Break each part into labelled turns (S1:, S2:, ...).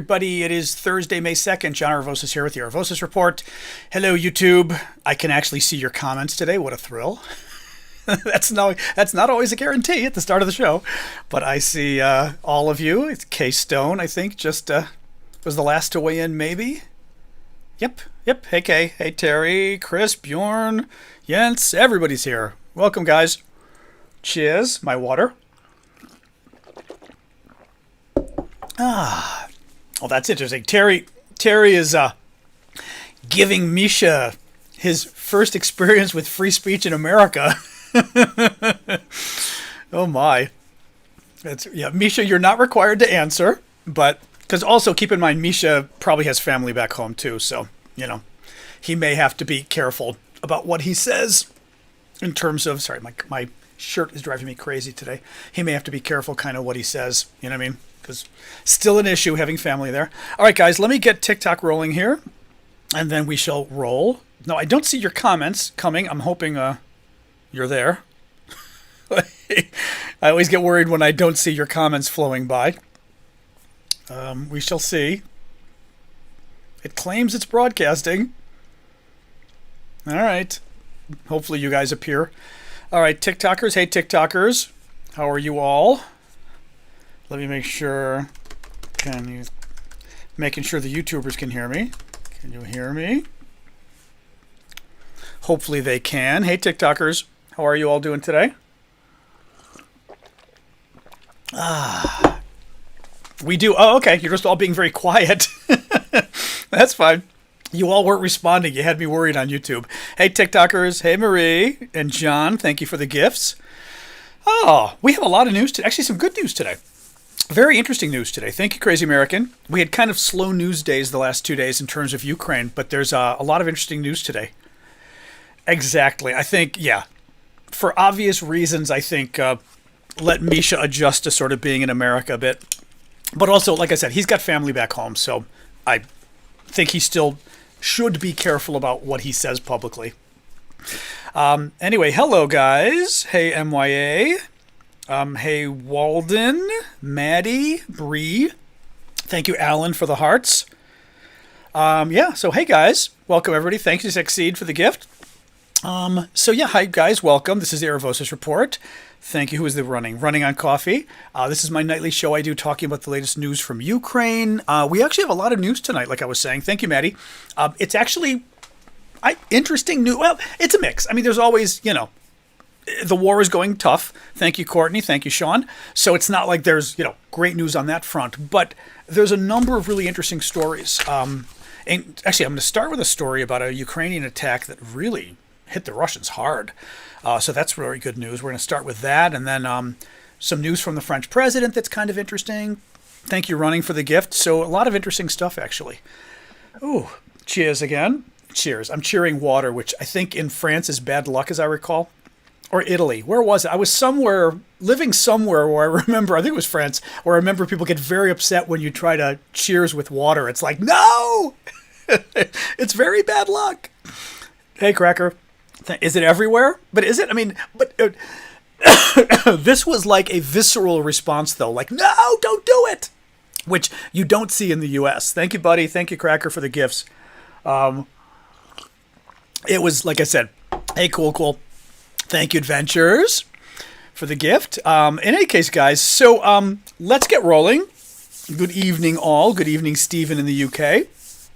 S1: everybody. It is Thursday, May 2nd. John Aravosis here with the Aravosis Report. Hello, YouTube. I can actually see your comments today. What a thrill. That's not always a guarantee at the start of the show, but I see all of you. It's Kay Stone, I think, just was the last to weigh in, maybe. Yep. Hey, Kay. Hey, Terry, Chris, Bjorn, Jens. Everybody's here. Welcome, guys. Cheers. My water. Well, that's interesting. Terry is giving Misha his first experience with free speech in America. Oh my. Misha, you're not required to answer, but because also keep in mind Misha probably has family back home too, so he may have to be careful about what he says in terms of my shirt is driving me crazy today. He may have to be careful kind of what he says, you know what I mean? Because still an issue having family there. All right, guys, let me get TikTok rolling here, and then we shall roll. No, I don't see your comments coming. I'm hoping you're there. I always get worried when I don't see your comments flowing by. We shall see. It claims it's broadcasting. All right. Hopefully you guys appear. All right, TikTokers. Hey, TikTokers. How are you all? Let me make sure. Making sure the YouTubers can hear me. Can you hear me? Hopefully they can. Hey, TikTokers. How are you all doing today? We do. Oh, okay. You're just all being very quiet. That's fine. You all weren't responding. You had me worried on YouTube. Hey, TikTokers. Hey, Marie and John. Thank you for the gifts. Oh, we have a lot of news today. Actually, some good news today. Very interesting news today. Thank you, Crazy American. We had kind of slow news days the last 2 days in terms of Ukraine, but there's a lot of interesting news today. Exactly. I think, for obvious reasons, I think let Misha adjust to sort of being in America a bit. But also, like I said, he's got family back home, so I think he still should be careful about what he says publicly. Anyway, hello, guys. Hey, MYA. Hey, Walden, Maddie, Bree. Thank you, Alan, for the hearts. So hey, guys. Welcome, everybody. Thank you, Succeed, for the gift. Hi, guys. Welcome. This is the Aravosis Report. Thank you. Who is the running on coffee? This is my nightly show I do talking about the latest news from Ukraine. We actually have a lot of news tonight, like I was saying. Thank you, Maddie. It's actually interesting news. Well, it's a mix. I mean, there's always, the war is going tough. Thank you, Courtney. Thank you, Sean. So it's not like there's, great news on that front, but there's a number of really interesting stories. And actually, I'm going to start with a story about a Ukrainian attack that really hit the Russians hard. So that's very good news. We're going to start with that. And then some news from the French president that's kind of interesting. Thank you, Running, for the gift. So a lot of interesting stuff, actually. Ooh, cheers again. Cheers. I'm cheering water, which I think in France is bad luck, as I recall. Or Italy. Where was it? I was living somewhere where I remember, I think it was France, where I remember people get very upset when you try to cheers with water. It's like, no! It's very bad luck. Hey, Cracker. Is it everywhere? But is it? I mean, this was like a visceral response, though. Like, no, don't do it! Which you don't see in the U.S. Thank you, buddy. Thank you, Cracker, for the gifts. It was, like I said, hey, cool. Thank you, Adventures, for the gift. In any case, guys, so let's get rolling. Good evening, all. Good evening, Stephen in the UK.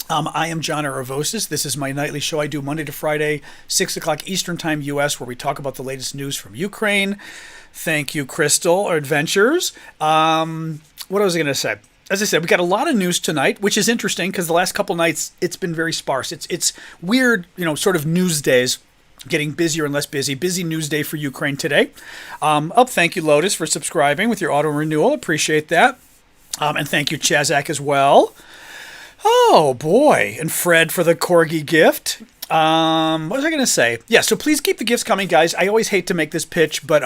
S1: I am John Aravosis. This is my nightly show I do Monday to Friday, 6 o'clock Eastern Time, U.S., where we talk about the latest news from Ukraine. Thank you, Crystal, or Adventures. What was I going to say? As I said, we got a lot of news tonight, which is interesting because the last couple nights it's been very sparse. It's weird, sort of news days. Getting busier and less busy. Busy news day for Ukraine today. Thank you, Lotus, for subscribing with your auto renewal. Appreciate that. And thank you, Chazak, as well. Oh, boy. And Fred for the Corgi gift. What was I going to say? Yeah, so please keep the gifts coming, guys. I always hate to make this pitch, but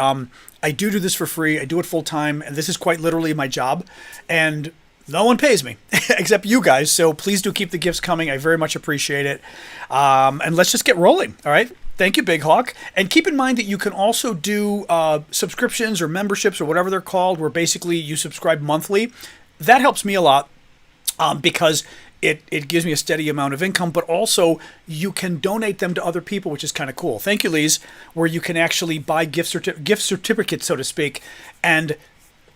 S1: I do this for free. I do it full time, and this is quite literally my job. And no one pays me except you guys, so please do keep the gifts coming. I very much appreciate it. And let's just get rolling, all right? Thank you, Big Hawk. And keep in mind that you can also do subscriptions or memberships or whatever they're called, where basically you subscribe monthly. That helps me a lot. because it gives me a steady amount of income, but also you can donate them to other people, which is kind of cool. Thank you, Lise, where you can actually buy gift certificates, so to speak, and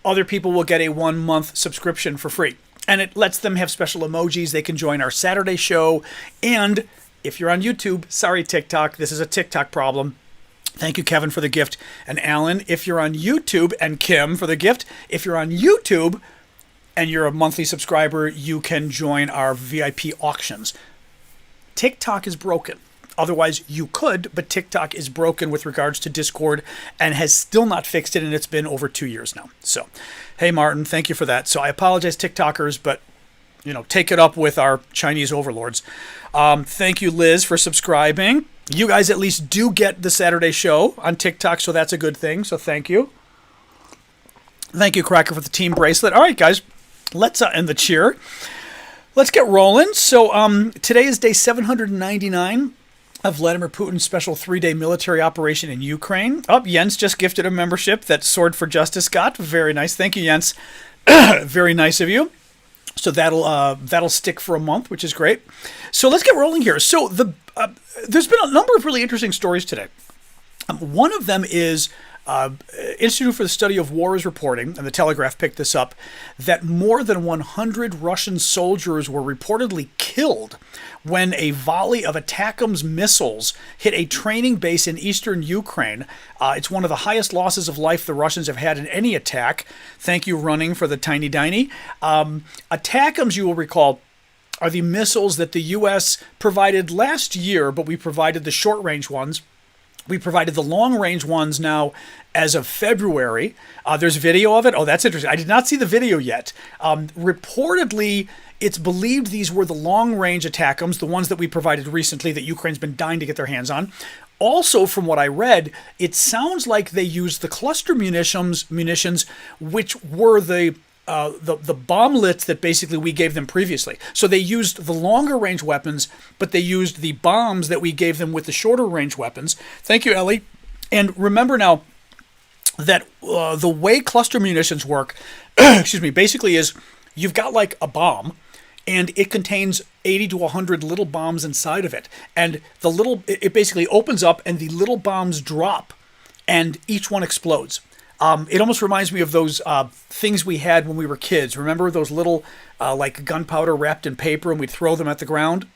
S1: other people will get a 1-month subscription for free. And it lets them have special emojis. They can join our Saturday show. And if you're on YouTube, sorry, TikTok, this is a TikTok problem. Thank you, Kevin, for the gift. And Alan, if you're on YouTube, and Kim for the gift, if you're on YouTube and you're a monthly subscriber, you can join our VIP auctions. TikTok is broken. Otherwise, you could, but TikTok is broken with regards to Discord and has still not fixed it, and it's been over 2 years now. So, hey, Martin, thank you for that. So I apologize, TikTokers, but, take it up with our Chinese overlords. Thank you, Liz, for subscribing. You guys at least do get the Saturday show on TikTok, so that's a good thing. So thank you. Thank you, Cracker, for the team bracelet. All right, guys, let's end the cheer. Let's get rolling. So today is day 799 of Vladimir Putin's special 3-day military operation in Ukraine. Oh, Jens just gifted a membership that Sword for Justice got. Very nice. Thank you, Jens. Very nice of you. So that'll stick for a month, which is great. So let's get rolling here. So there's been a number of really interesting stories today. One of them is Institute for the Study of War is reporting, and the Telegraph picked this up, that more than 100 Russian soldiers were reportedly killed when a volley of ATACMS missiles hit a training base in eastern Ukraine. It's one of the highest losses of life the Russians have had in any attack. Thank you, Running, for the tiny diny. ATACMS, you will recall, are the missiles that the U.S. provided last year, but we provided the short-range ones. We provided the long-range ones now as of February. There's video of it. Oh, that's interesting. I did not see the video yet. Reportedly, it's believed these were the long-range ATACMS, the ones that we provided recently that Ukraine's been dying to get their hands on. Also, from what I read, it sounds like they used the cluster munitions, which were the bomblets that basically we gave them previously. So they used the longer range weapons, but they used the bombs that we gave them with the shorter range weapons. Thank you, Ellie. And remember now that the way cluster munitions work, basically is you've got like a bomb, and it contains 80 to 100 little bombs inside of it. And it basically opens up, and the little bombs drop, and each one explodes. It almost reminds me of those things we had when we were kids. Remember those little like gunpowder wrapped in paper, and we'd throw them at the ground?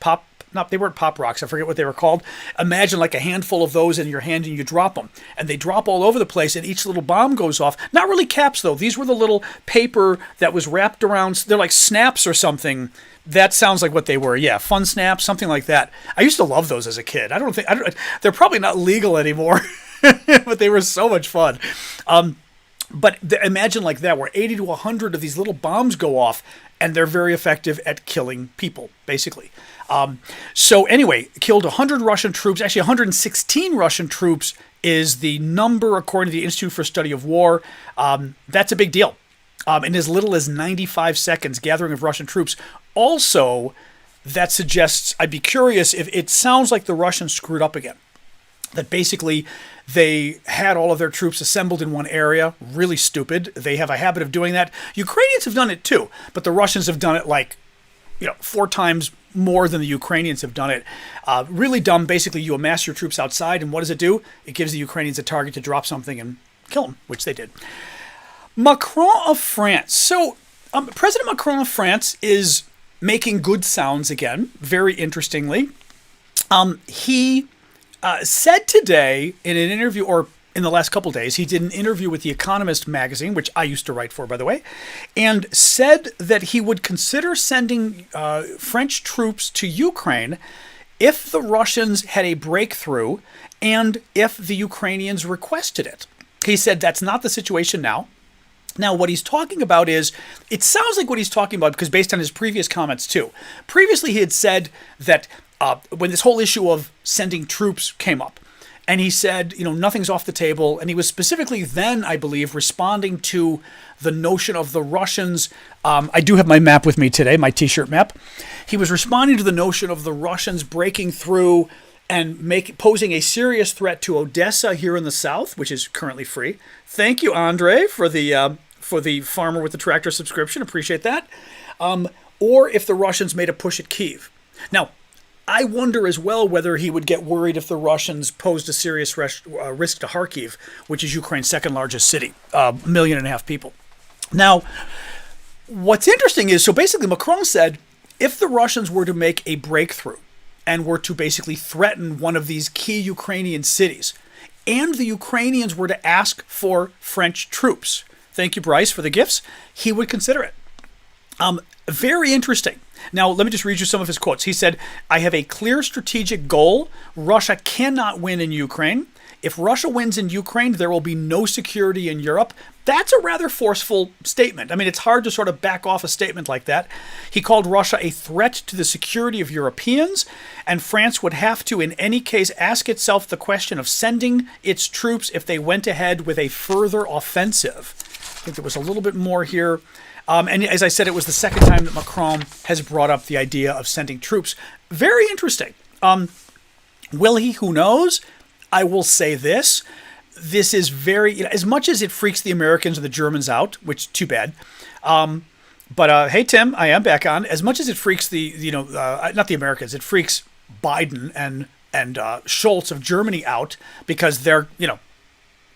S1: They weren't pop rocks. I forget what they were called. Imagine like a handful of those in your hand, and you drop them. And they drop all over the place, and each little bomb goes off. Not really caps, though. These were the little paper that was wrapped around. They're like snaps or something. That sounds like what they were. Yeah, fun snaps, something like that. I used to love those as a kid. They're probably not legal anymore. But they were so much fun. But imagine like that, where 80 to 100 of these little bombs go off, and they're very effective at killing people, basically. So anyway, killed 100 Russian troops. Actually, 116 Russian troops is the number, according to the Institute for Study of War. That's a big deal. In as little as 95 seconds, gathering of Russian troops. Also, that suggests, I'd be curious if it sounds like the Russians screwed up again. That basically they had all of their troops assembled in one area. Really stupid. They have a habit of doing that. Ukrainians have done it too, but the Russians have done it 4 times more than the Ukrainians have done it. Really dumb. Basically, you amass your troops outside, and what does it do? It gives the Ukrainians a target to drop something and kill them, which they did. Macron of France. So President Macron of France is making good sounds again, very interestingly. He said today in an interview, or in the last couple days, he did an interview with The Economist magazine, which I used to write for, by the way, and said that he would consider sending French troops to Ukraine if the Russians had a breakthrough and if the Ukrainians requested it. He said that's not the situation now. Now, what he's talking about is, it sounds like what he's talking about, because based on his previous comments too. Previously, he had said that when this whole issue of sending troops came up, and he said, nothing's off the table. And he was specifically then, I believe, responding to the notion of the Russians. I do have my map with me today, my T-shirt map. He was responding to the notion of the Russians breaking through and posing a serious threat to Odessa here in the south, which is currently free. Thank you, Andre, for the farmer with the tractor subscription. Appreciate that. or if the Russians made a push at Kyiv. Now, I wonder as well whether he would get worried if the Russians posed a serious risk to Kharkiv, which is Ukraine's second largest city, 1.5 million people. Now, what's interesting is, so basically Macron said, if the Russians were to make a breakthrough and were to basically threaten one of these key Ukrainian cities, and the Ukrainians were to ask for French troops, thank you, Bryce, for the gifts, he would consider it. Very interesting. Now, let me just read you some of his quotes. He said, I have a clear strategic goal. Russia cannot win in Ukraine. If Russia wins in Ukraine, there will be no security in Europe. That's a rather forceful statement. I mean, it's hard to sort of back off a statement like that. He called Russia a threat to the security of Europeans, and France would have to, in any case, ask itself the question of sending its troops if they went ahead with a further offensive. I think there was a little bit more here. And as I said, it was the second time that Macron has brought up the idea of sending troops. Very interesting. Will he? Who knows? I will say this. This is very, as much as it freaks the Americans and the Germans out, which too bad. But hey, Tim, I am back on. As much as it freaks not the Americans, it freaks Biden and Scholz of Germany out because they're,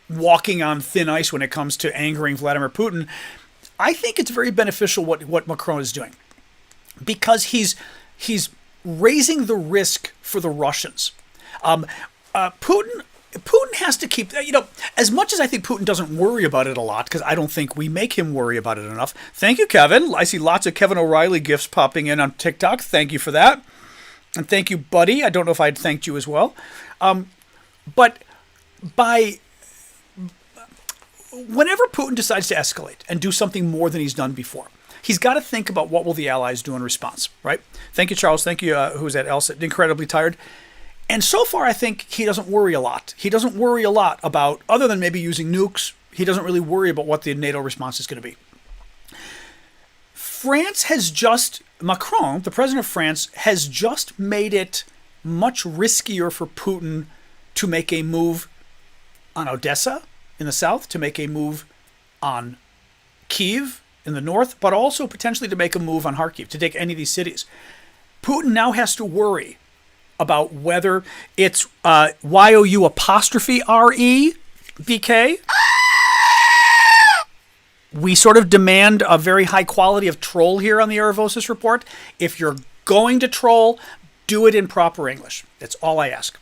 S1: walking on thin ice when it comes to angering Vladimir Putin. I think it's very beneficial what Macron is doing because he's raising the risk for the Russians. Putin has to keep, as much as I think Putin doesn't worry about it a lot, because I don't think we make him worry about it enough. Thank you, Kevin. I see lots of Kevin O'Reilly gifts popping in on TikTok. Thank you for that. And thank you, buddy. I don't know if I'd thanked you as well. But whenever Putin decides to escalate and do something more than he's done before, he's got to think about what will the Allies do in response, right? Thank you, Charles. Thank you, who's that else? Incredibly tired. And so far, I think he doesn't worry a lot. He doesn't worry a lot about, other than maybe using nukes, he doesn't really worry about what the NATO response is going to be. Macron, the president of France, has just made it much riskier for Putin to make a move on Odessa in the south, to make a move on Kyiv in the north, but also potentially to make a move on Kharkiv, to take any of these cities. Putin now has to worry about whether it's YOU apostrophe RE, BK. We sort of demand a very high quality of troll here on the Aravosis Report. If you're going to troll, do it in proper English. That's all I ask.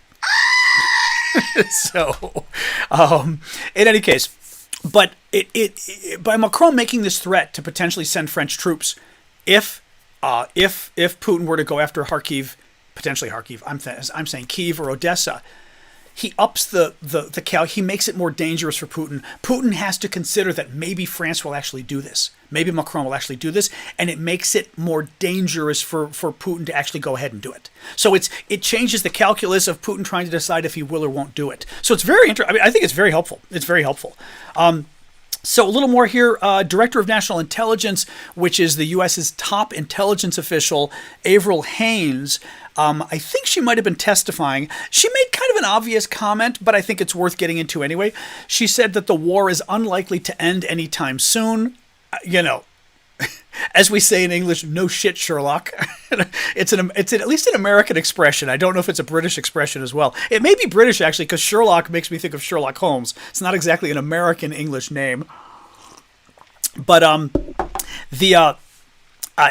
S1: So, in any case, but by Macron making this threat to potentially send French troops, if Putin were to go after Kharkiv, potentially Kharkiv, I'm saying Kyiv or Odessa, he ups the count. He makes it more dangerous for Putin. Putin has to consider that maybe France will actually do this. Maybe Macron will actually do this, and it makes it more dangerous for Putin to actually go ahead and do it. So it changes the calculus of Putin trying to decide if he will or won't do it. So it's very interesting. I mean, I think it's very helpful. It's very helpful. So a little more here. Director of National Intelligence, which is the U.S.'s top intelligence official, Avril Haines. I think she might have been testifying. She made kind of an obvious comment, but I think it's worth getting into anyway. She said that the war is unlikely to end anytime soon. As we say in English, no shit, Sherlock. It's at least an American expression. I don't know if it's a British expression as well. It may be British, actually, because Sherlock makes me think of Sherlock Holmes. It's not exactly an American English name. But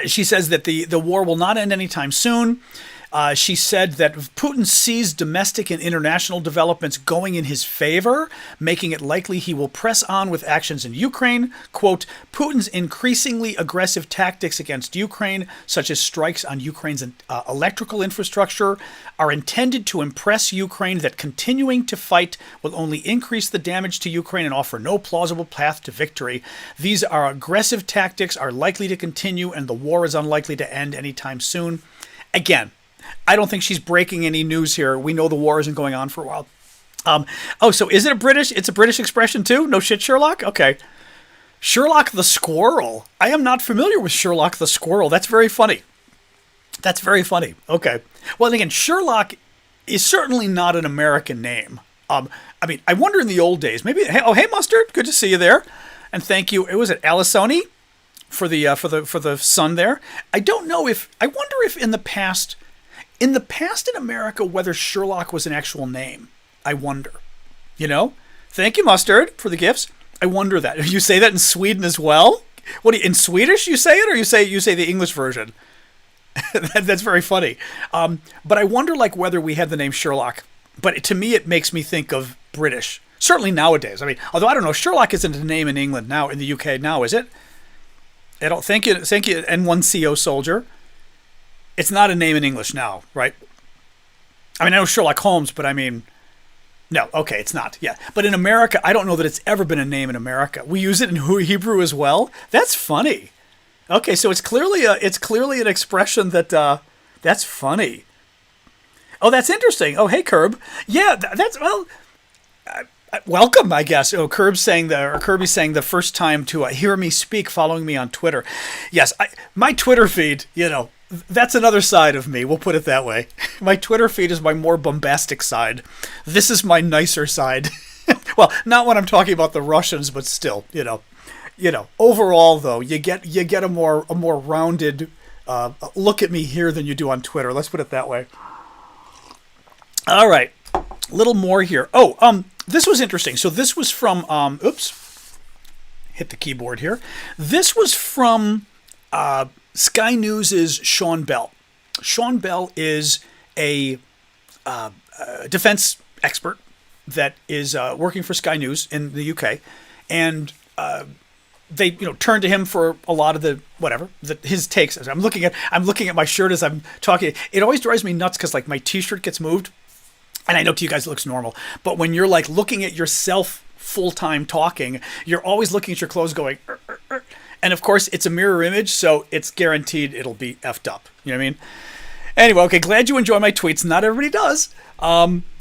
S1: she says that the war will not end anytime soon. She said that Putin sees domestic and international developments going in his favor, making it likely he will press on with actions in Ukraine. Quote, Putin's increasingly aggressive tactics against Ukraine, such as strikes on Ukraine's electrical infrastructure, are intended to impress Ukraine that continuing to fight will only increase the damage to Ukraine and offer no plausible path to victory. These aggressive tactics are likely to continue, and the war is unlikely to end anytime soon. Again, I don't think she's breaking any news here. We know the war isn't going on for a while. So is it it's a British expression too? No shit, Sherlock? Okay. Sherlock the Squirrel. I am not familiar with Sherlock the Squirrel. That's very funny. Okay. Well, again, Sherlock is certainly not an American name. I wonder in the old days, maybe, hey Mustard, good to see you there. And thank you. Was it Alisoni? for the son there. I don't know if I wonder if in the past in America whether Sherlock was an actual name. I wonder. Thank you, Mustard, for the gifts. I wonder that. You say that in Sweden as well? What in Swedish you say it, or you say the English version? That's very funny. But I wonder whether we had the name Sherlock. But to me, it makes me think of British. Certainly nowadays. I mean, although I don't know, Sherlock isn't a name in England now, in the UK now, is it? I don't think it. Thank you, N1CO soldier. It's not a name in English now, right? I mean, I know Sherlock Holmes, but I mean, no. Okay, it's not. Yeah, but in America, I don't know that it's ever been a name in America. We use it in Hebrew as well. That's funny. Okay, so it's clearly an expression that that's funny. Oh, that's interesting. Oh, hey, Curb. Yeah, that's well. Welcome, I guess. Oh, Kirby's saying the first time to hear me speak, following me on Twitter. Yes, my Twitter feed, that's another side of me. We'll put it that way. My Twitter feed is my more bombastic side. This is my nicer side. Well, not when I'm talking about the Russians, but still, Overall, though, you get a more rounded look at me here than you do on Twitter. Let's put it that way. All right, a little more here. Oh, this was interesting. So this was from, hit the keyboard here. This was from Sky News' Sean Bell. Sean Bell is a defense expert that is working for Sky News in the UK, and they turn to him for a lot of his takes. I'm looking at my shirt as I'm talking. It always drives me nuts because my t-shirt gets moved. And I know to you guys it looks normal, but when you're looking at yourself full-time talking, you're always looking at your clothes going, and of course it's a mirror image, so it's guaranteed it'll be effed up. You know what I mean? Anyway, okay, glad you enjoy my tweets. Not everybody does.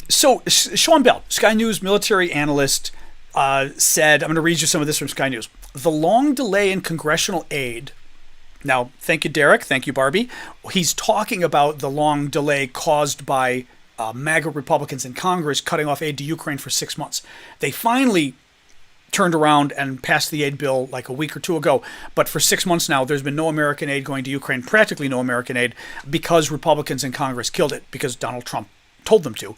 S1: So Sean Bell, Sky News military analyst, said, I'm going to read you some of this from Sky News. The long delay in congressional aid. Now, thank you, Derek. Thank you, Barbie. He's talking about the long delay caused by MAGA Republicans in Congress cutting off aid to Ukraine for 6 months. They finally turned around and passed the aid bill a week or two ago. But for 6 months now, there's been no American aid going to Ukraine, practically no American aid, because Republicans in Congress killed it, because Donald Trump told them to.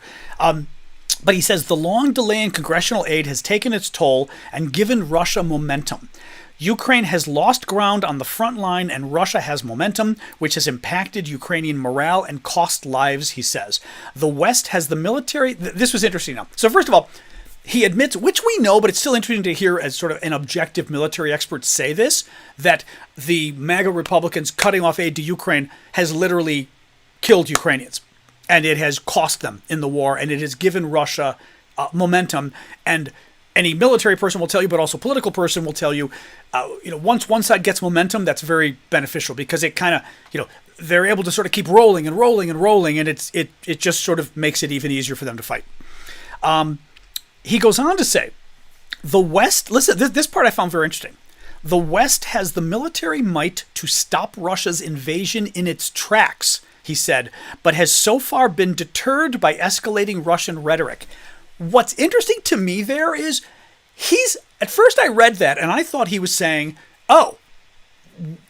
S1: But he says the long delay in congressional aid has taken its toll and given Russia momentum. Ukraine has lost ground on the front line and Russia has momentum, which has impacted Ukrainian morale and cost lives, he says. The West has the military... This was interesting now. So first of all, he admits, which we know, but it's still interesting to hear as sort of an objective military expert say this, that the MAGA Republicans cutting off aid to Ukraine has literally killed Ukrainians. And it has cost them in the war, and it has given Russia momentum. And any military person will tell you, but also political person will tell you, once one side gets momentum, that's very beneficial because it kind of, they're able to sort of keep rolling and rolling and rolling, and it just sort of makes it even easier for them to fight. He goes on to say, the West, listen, this part I found very interesting. The West has the military might to stop Russia's invasion in its tracks, he said, but has so far been deterred by escalating Russian rhetoric. What's interesting to me there is at first I read that and I thought he was saying, oh,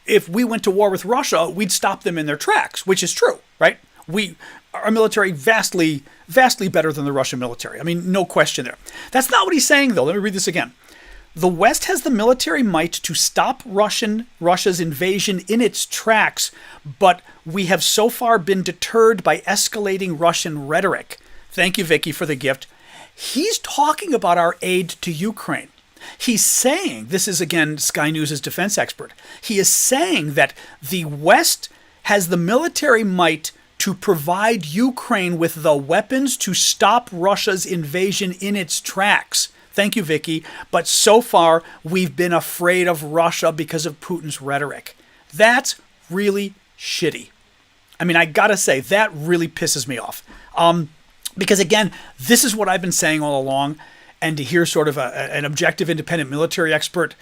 S1: if we went to war with Russia, we'd stop them in their tracks, which is true, right? Our military vastly, vastly better than the Russian military. I mean, no question there. That's not what he's saying, though. Let me read this again. The West has the military might to stop Russia's invasion in its tracks, but we have so far been deterred by escalating Russian rhetoric. Thank you, Vicky, for the gift. He's talking about our aid to Ukraine. He's saying, this is again Sky News' defense expert, he is saying that the West has the military might to provide Ukraine with the weapons to stop Russia's invasion in its tracks. Thank you, Vicky. But so far, we've been afraid of Russia because of Putin's rhetoric. That's really shitty. I mean, I gotta say, that really pisses me off. Because again, this is what I've been saying all along, and to hear sort of an objective, independent military expert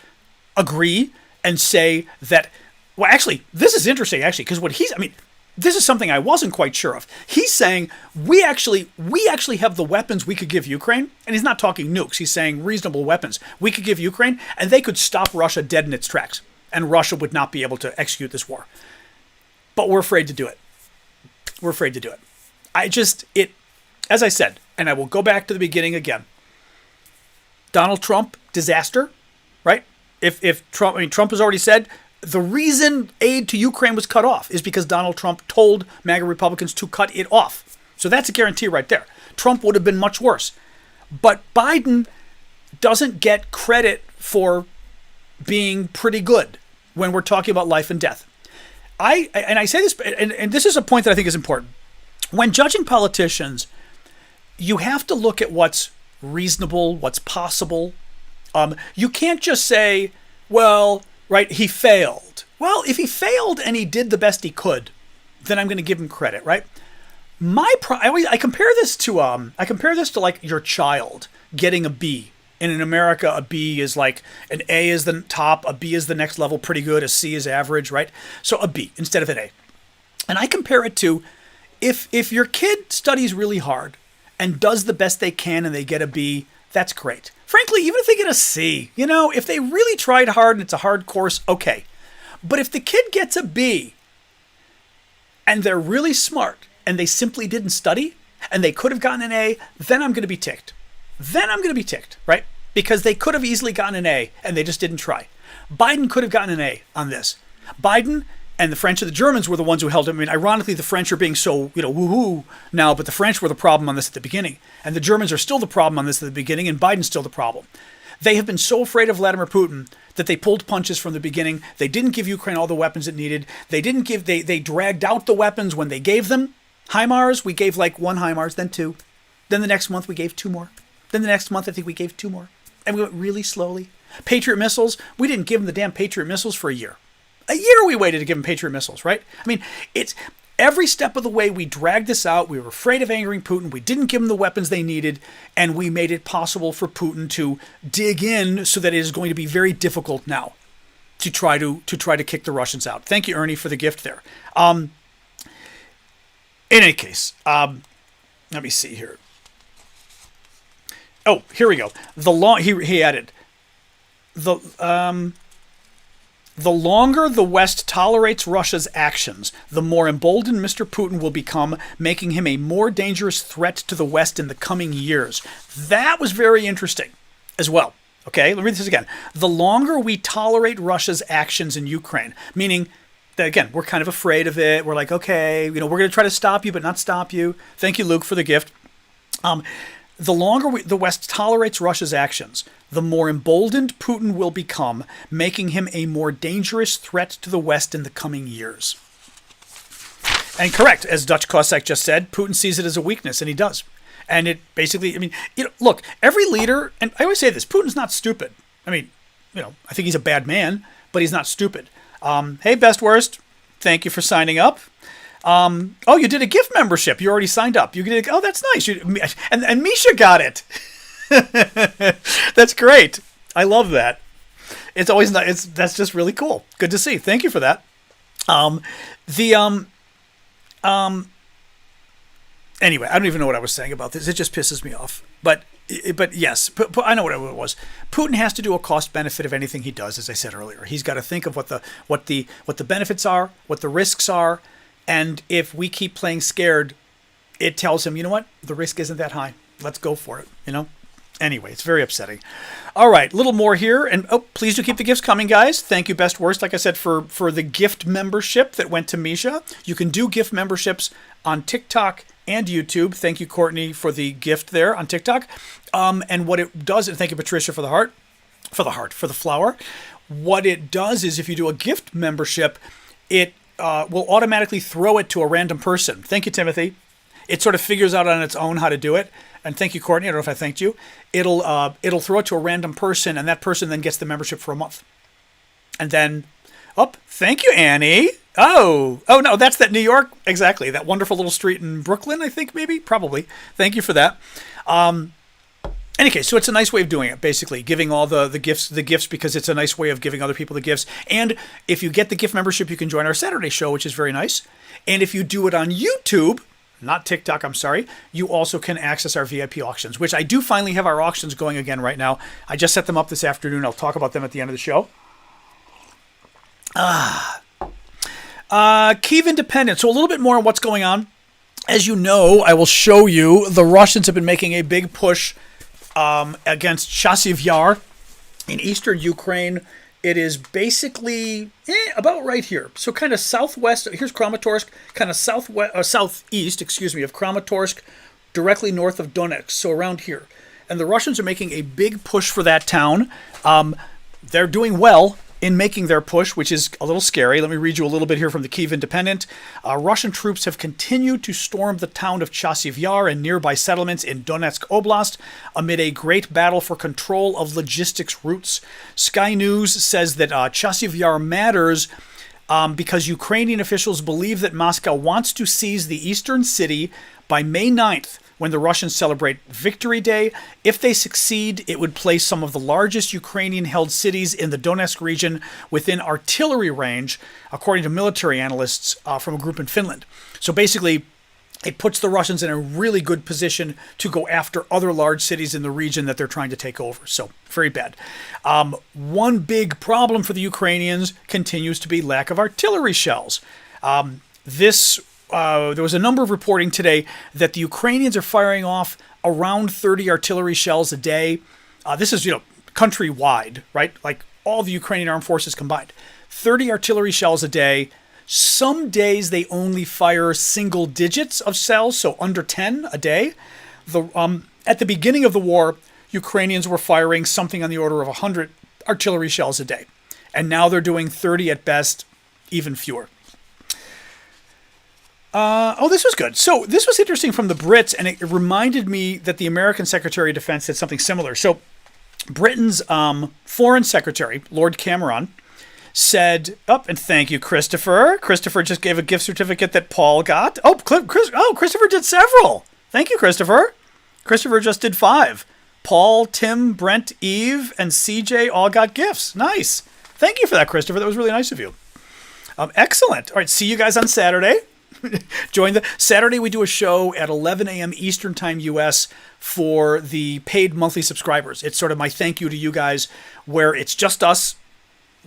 S1: agree and say that, well, actually, this is interesting, actually, because this is something I wasn't quite sure of. He's saying we actually have the weapons we could give Ukraine, and he's not talking nukes. He's saying reasonable weapons we could give Ukraine, and they could stop Russia dead in its tracks. and Russia would not be able to execute this war. But we're afraid to do it. We're afraid to do it. As I said, and I will go back to the beginning again. Donald Trump, disaster, right? If Trump has already said the reason aid to Ukraine was cut off is because Donald Trump told MAGA Republicans to cut it off. So that's a guarantee right there. Trump would have been much worse. But Biden doesn't get credit for being pretty good when we're talking about life and death. I say this, and this is a point that I think is important. When judging politicians, you have to look at what's reasonable, what's possible. You can't just say, well, right, he failed. Well, if he failed and he did the best he could, then I'm going to give him credit, right? I compare this to like your child getting a B. And in America, a B is like an A is the top, a B is the next level, pretty good, a C is average, right? So a B instead of an A. And I compare it to if your kid studies really hard and does the best they can and they get a B, that's great. Frankly, even if they get a C, if they really tried hard and it's a hard course, okay. But if the kid gets a B and they're really smart and they simply didn't study and they could have gotten an A, then I'm going to be ticked. Right? Because they could have easily gotten an A and they just didn't try. Biden could have gotten an A on this. Biden and the French and the Germans were the ones who held him. I mean, ironically, the French are being so, woohoo now, but the French were the problem on this at the beginning. And the Germans are still the problem on this at the beginning, and Biden's still the problem. They have been so afraid of Vladimir Putin that they pulled punches from the beginning. They didn't give Ukraine all the weapons it needed. They dragged out the weapons when they gave them. HIMARS, we gave like 1 HIMARS, then 2. Then the next month we gave 2 more. Then the next month I think we gave 2 more. And we went really slowly. Patriot missiles, we didn't give them the damn Patriot missiles for a year. A year we waited to give them Patriot missiles, right? I mean, it's every step of the way we dragged this out. We were afraid of angering Putin. We didn't give them the weapons they needed, and we made it possible for Putin to dig in so that it is going to be very difficult now to try to kick the Russians out. Thank you, Ernie, for the gift there. In any case, let me see here. Oh, here we go. He added the longer the West tolerates Russia's actions, the more emboldened Mr. Putin will become, making him a more dangerous threat to the West in the coming years. That was very interesting as well. Okay, let me read this again. The longer we tolerate Russia's actions in Ukraine, meaning that, again, we're kind of afraid of it. We're like, okay, we're going to try to stop you, but not stop you. Thank you, Luke, for the gift. The longer the West tolerates Russia's actions, the more emboldened Putin will become, making him a more dangerous threat to the West in the coming years. And correct, as Dutch Cossack just said, Putin sees it as a weakness, and he does. And it basically, look, every leader, and I always say this, Putin's not stupid. I think he's a bad man, but he's not stupid. Hey, Best Worst, thank you for signing up. You did a gift membership. You already signed up. Oh, that's nice. And Misha got it. That's great. I love that. It's always nice. That's just really cool. Good to see. Thank you for that. Anyway, I don't even know what I was saying about this. It just pisses me off. But yes, I know what it was. Putin has to do a cost benefit of anything he does, as I said earlier. He's got to think of what the benefits are, what the risks are. And if we keep playing scared, it tells him, you know what? The risk isn't that high. Let's go for it, Anyway, it's very upsetting. All right, a little more here. And please do keep the gifts coming, guys. Thank you, Best Worst, like I said, for the gift membership that went to Misha. You can do gift memberships on TikTok and YouTube. Thank you, Courtney, for the gift there on TikTok. And what it does, and thank you, Patricia, for the flower. What it does is if you do a gift membership, it will automatically throw it to a random person. Thank you, Timothy. It sort of figures out on its own how to do it. And thank you, Courtney. I don't know if I thanked you. It'll throw it to a random person, and that person then gets the membership for a month. And then, thank you, Annie. Oh no, that's that New York, exactly. That wonderful little street in Brooklyn, I think, maybe, probably. Thank you for that. Any case, so it's a nice way of doing it, basically, giving all the gifts because it's a nice way of giving other people the gifts. And if you get the gift membership, you can join our Saturday show, which is very nice. And if you do it on YouTube, not TikTok, I'm sorry, you also can access our VIP auctions, which I do finally have our auctions going again right now. I just set them up this afternoon. I'll talk about them at the end of the show. Kyiv independence. So a little bit more on what's going on. As you know, I will show you, the Russians have been making a big push against Chasiv Yar in eastern Ukraine. It is basically about right here. So kind of southwest, here's Kramatorsk, kind of southeast, of Kramatorsk, directly north of Donetsk, so around here. And the Russians are making a big push for that town. They're doing well in making their push, which is a little scary. Let me read you a little bit here from the Kyiv Independent. Russian troops have continued to storm the town of Chasiv Yar and nearby settlements in Donetsk Oblast amid a great battle for control of logistics routes. Sky News says that Chasiv Yar matters because Ukrainian officials believe that Moscow wants to seize the eastern city by May 9th, when the Russians celebrate Victory Day. If they succeed, it would place some of the largest Ukrainian-held cities in the Donetsk region within artillery range, according to military analysts from a group in Finland. So basically, it puts the Russians in a really good position to go after other large cities in the region that they're trying to take over. So, very bad. One big problem for the Ukrainians continues to be lack of artillery shells. There was a number of reporting today that the Ukrainians are firing off around 30 artillery shells a day. This is, countrywide, right? Like all the Ukrainian armed forces combined. 30 artillery shells a day. Some days they only fire single digits of shells, so under 10 a day. At the beginning of the war, Ukrainians were firing something on the order of 100 artillery shells a day. And now they're doing 30 at best, even fewer. This was good. So this was interesting from the Brits, and it reminded me that the American Secretary of Defense said something similar. So Britain's Foreign Secretary, Lord Cameron, said, and thank you, Christopher. Christopher just gave a gift certificate that Paul got. Christopher did several. Thank you, Christopher. Christopher just did 5. Paul, Tim, Brent, Eve, and CJ all got gifts. Nice. Thank you for that, Christopher. That was really nice of you. Excellent. All right, see you guys on Saturday. Saturday we do a show at 11 a.m. Eastern Time U.S. for the paid monthly subscribers. It's sort of my thank you to you guys, where it's just us.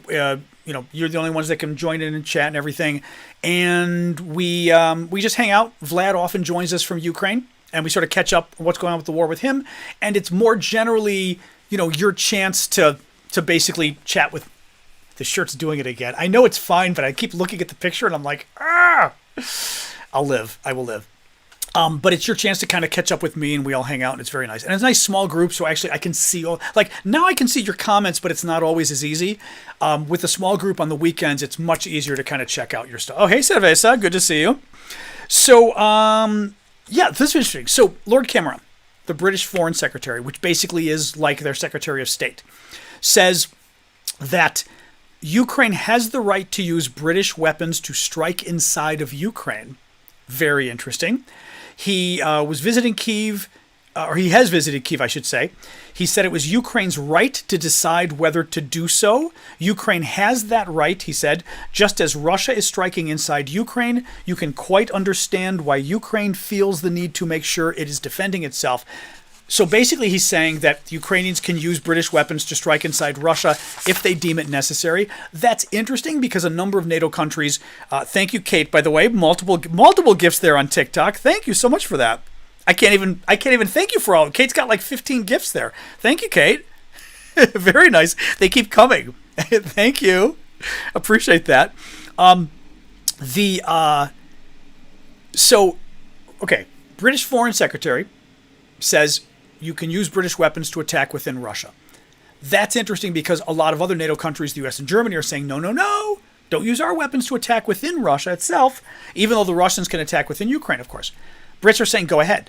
S1: You're the only ones that can join in and chat and everything, and we just hang out. Vlad often joins us from Ukraine, and we sort of catch up on what's going on with the war with him. And it's more generally, your chance to basically chat with. The shirt's doing it again. I know it's fine, but I keep looking at the picture and I'm like, I will live. But it's your chance to kind of catch up with me, and we all hang out, and it's very nice. And it's a nice small group, so actually I can see now I can see your comments, but it's not always as easy. With a small group on the weekends, it's much easier to kind of check out your stuff. Oh, hey, Cerveza, good to see you. So, this is interesting. So, Lord Cameron, the British Foreign Secretary, which basically is like their Secretary of State, says that Ukraine has the right to use British weapons to strike inside of Ukraine. Very interesting. He was visiting Kyiv, or he has visited Kyiv, I should say. He said it was Ukraine's right to decide whether to do so. Ukraine has that right, he said. Just as Russia is striking inside Ukraine, you can quite understand why Ukraine feels the need to make sure it is defending itself. So basically he's saying that Ukrainians can use British weapons to strike inside Russia if they deem it necessary. That's interesting because a number of NATO countries, thank you, Kate, by the way, multiple gifts there on TikTok. Thank you so much for that. I can't even thank you for all. Kate's got like 15 gifts there. Thank you, Kate. Very nice. They keep coming. Thank you. Appreciate that. British Foreign Secretary says you can use British weapons to attack within Russia. That's interesting because a lot of other NATO countries, the US and Germany, are saying, no, don't use our weapons to attack within Russia itself, even though the Russians can attack within Ukraine, of course. Brits are saying, go ahead.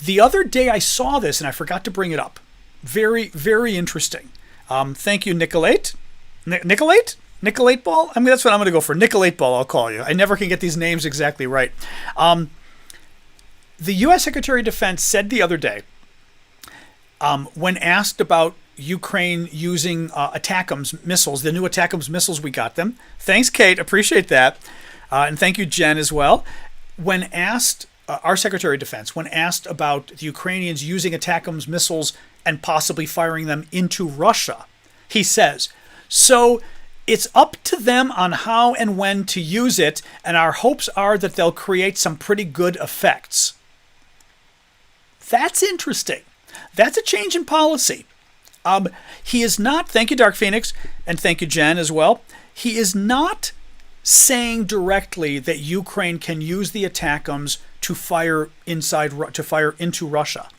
S1: The other day I saw this, and I forgot to bring it up. Very, very interesting. Thank you, Nicolate. Nicolate Ball? I mean, that's what I'm going to go for. Nicolate Ball, I'll call you. I never can get these names exactly right. The U.S. Secretary of Defense said the other day, when asked about Ukraine using ATACMS missiles, the new ATACMS missiles, we got them. Thanks, Kate. Appreciate that. And thank you, Jen, as well. When asked, our Secretary of Defense, when asked about the Ukrainians using ATACMS missiles and possibly firing them into Russia, he says, so It's up to them on how and when to use it, and our hopes are that they'll create some pretty good effects. That's interesting. That's a change in policy. He is not, thank you, Dark Phoenix, and thank you, Jen, as well. He is not saying directly that Ukraine can use the ATACMS to fire into Russia.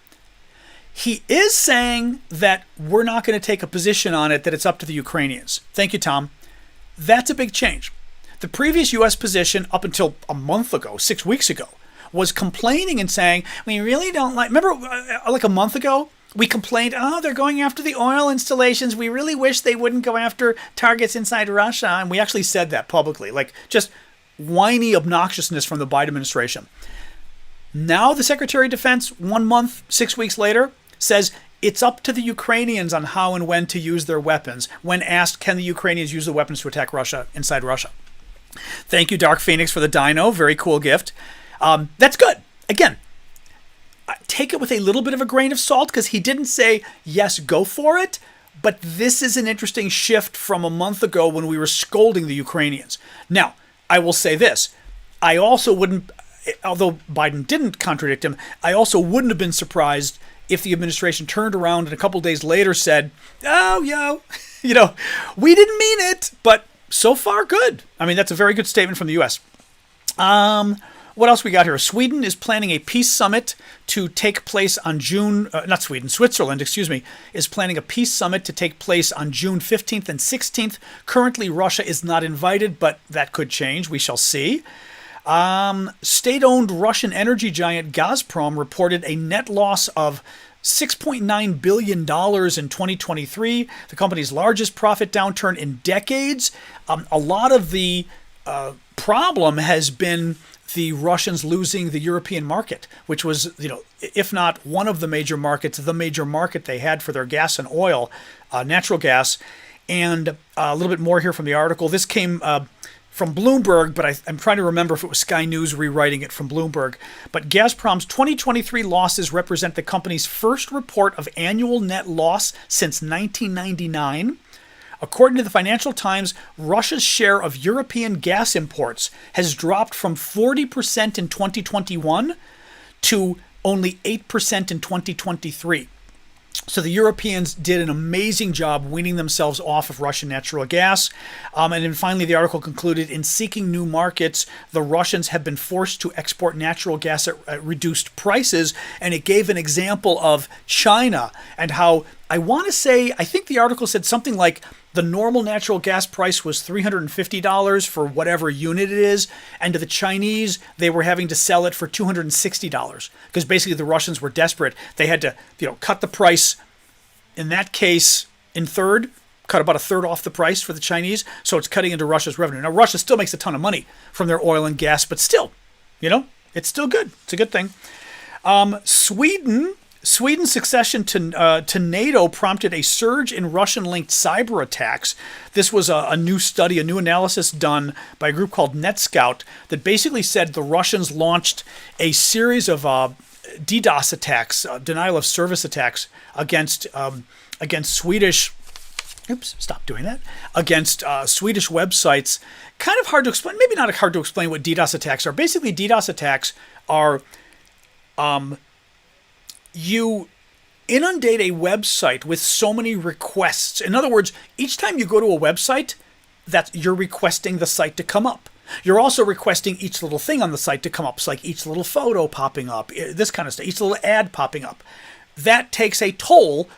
S1: He is saying that we're not going to take a position on it, that it's up to the Ukrainians. Thank you, Tom. That's a big change. The previous U.S. position up until a month ago, 6 weeks ago, was complaining and saying, we really don't like, remember like a month ago, we complained, oh, they're going after the oil installations. We really wish they wouldn't go after targets inside Russia. And we actually said that publicly, like just whiny obnoxiousness from the Biden administration. Now the Secretary of Defense, 1 month, 6 weeks later, says it's up to the Ukrainians on how and when to use their weapons. When asked, can the Ukrainians use the weapons to attack Russia inside Russia? Thank you, Dark Phoenix, for the dino. Very cool gift. That's good. Again, take it with a little bit of a grain of salt, because he didn't say, yes, go for it. But this is an interesting shift from a month ago when we were scolding the Ukrainians. Now, I will say this. I also wouldn't, although Biden didn't contradict him, I also wouldn't have been surprised if the administration turned around and a couple days later said, oh, we didn't mean it, but so far good. I mean, that's a very good statement from the U.S. What else we got here? Sweden is planning a peace summit to take place on Switzerland, is planning a peace summit to take place on June 15th and 16th. Currently, Russia is not invited, but that could change. We shall see. State-owned Russian energy giant Gazprom reported a net loss of $6.9 billion in 2023, the company's largest profit downturn in decades. A lot of the problem has been the Russians losing the European market, which was, if not one of the major markets, the major market they had for their gas and oil, natural gas. And a little bit more here from the article. This came from Bloomberg, but I'm trying to remember if it was Sky News rewriting it from Bloomberg. But Gazprom's 2023 losses represent the company's first report of annual net loss since 1999. According to the Financial Times, Russia's share of European gas imports has dropped from 40% in 2021 to only 8% in 2023. So the Europeans did an amazing job weaning themselves off of Russian natural gas. And then finally, the article concluded, in seeking new markets, the Russians have been forced to export natural gas at reduced prices. And it gave an example of China and how, I think the article said something like the normal natural gas price was $350 for whatever unit it is. And to the Chinese, they were having to sell it for $260 because basically the Russians were desperate. They had to, cut the price, in that case, cut about a third off the price for the Chinese. So it's cutting into Russia's revenue. Now, Russia still makes a ton of money from their oil and gas, but still, it's still good. It's a good thing. Sweden's succession to NATO prompted a surge in Russian-linked cyber attacks. This was a new study, a new analysis done by a group called NetScout that basically said the Russians launched a series of DDoS attacks, denial of service attacks against Swedish. Oops, stop doing that. Against Swedish websites. Kind of hard to explain. Maybe not hard to explain what DDoS attacks are. Basically, DDoS attacks are you inundate a website with so many requests. In other words, each time you go to a website, that you're requesting the site to come up. You're also requesting each little thing on the site to come up. So like each little photo popping up, this kind of stuff, each little ad popping up. That takes a toll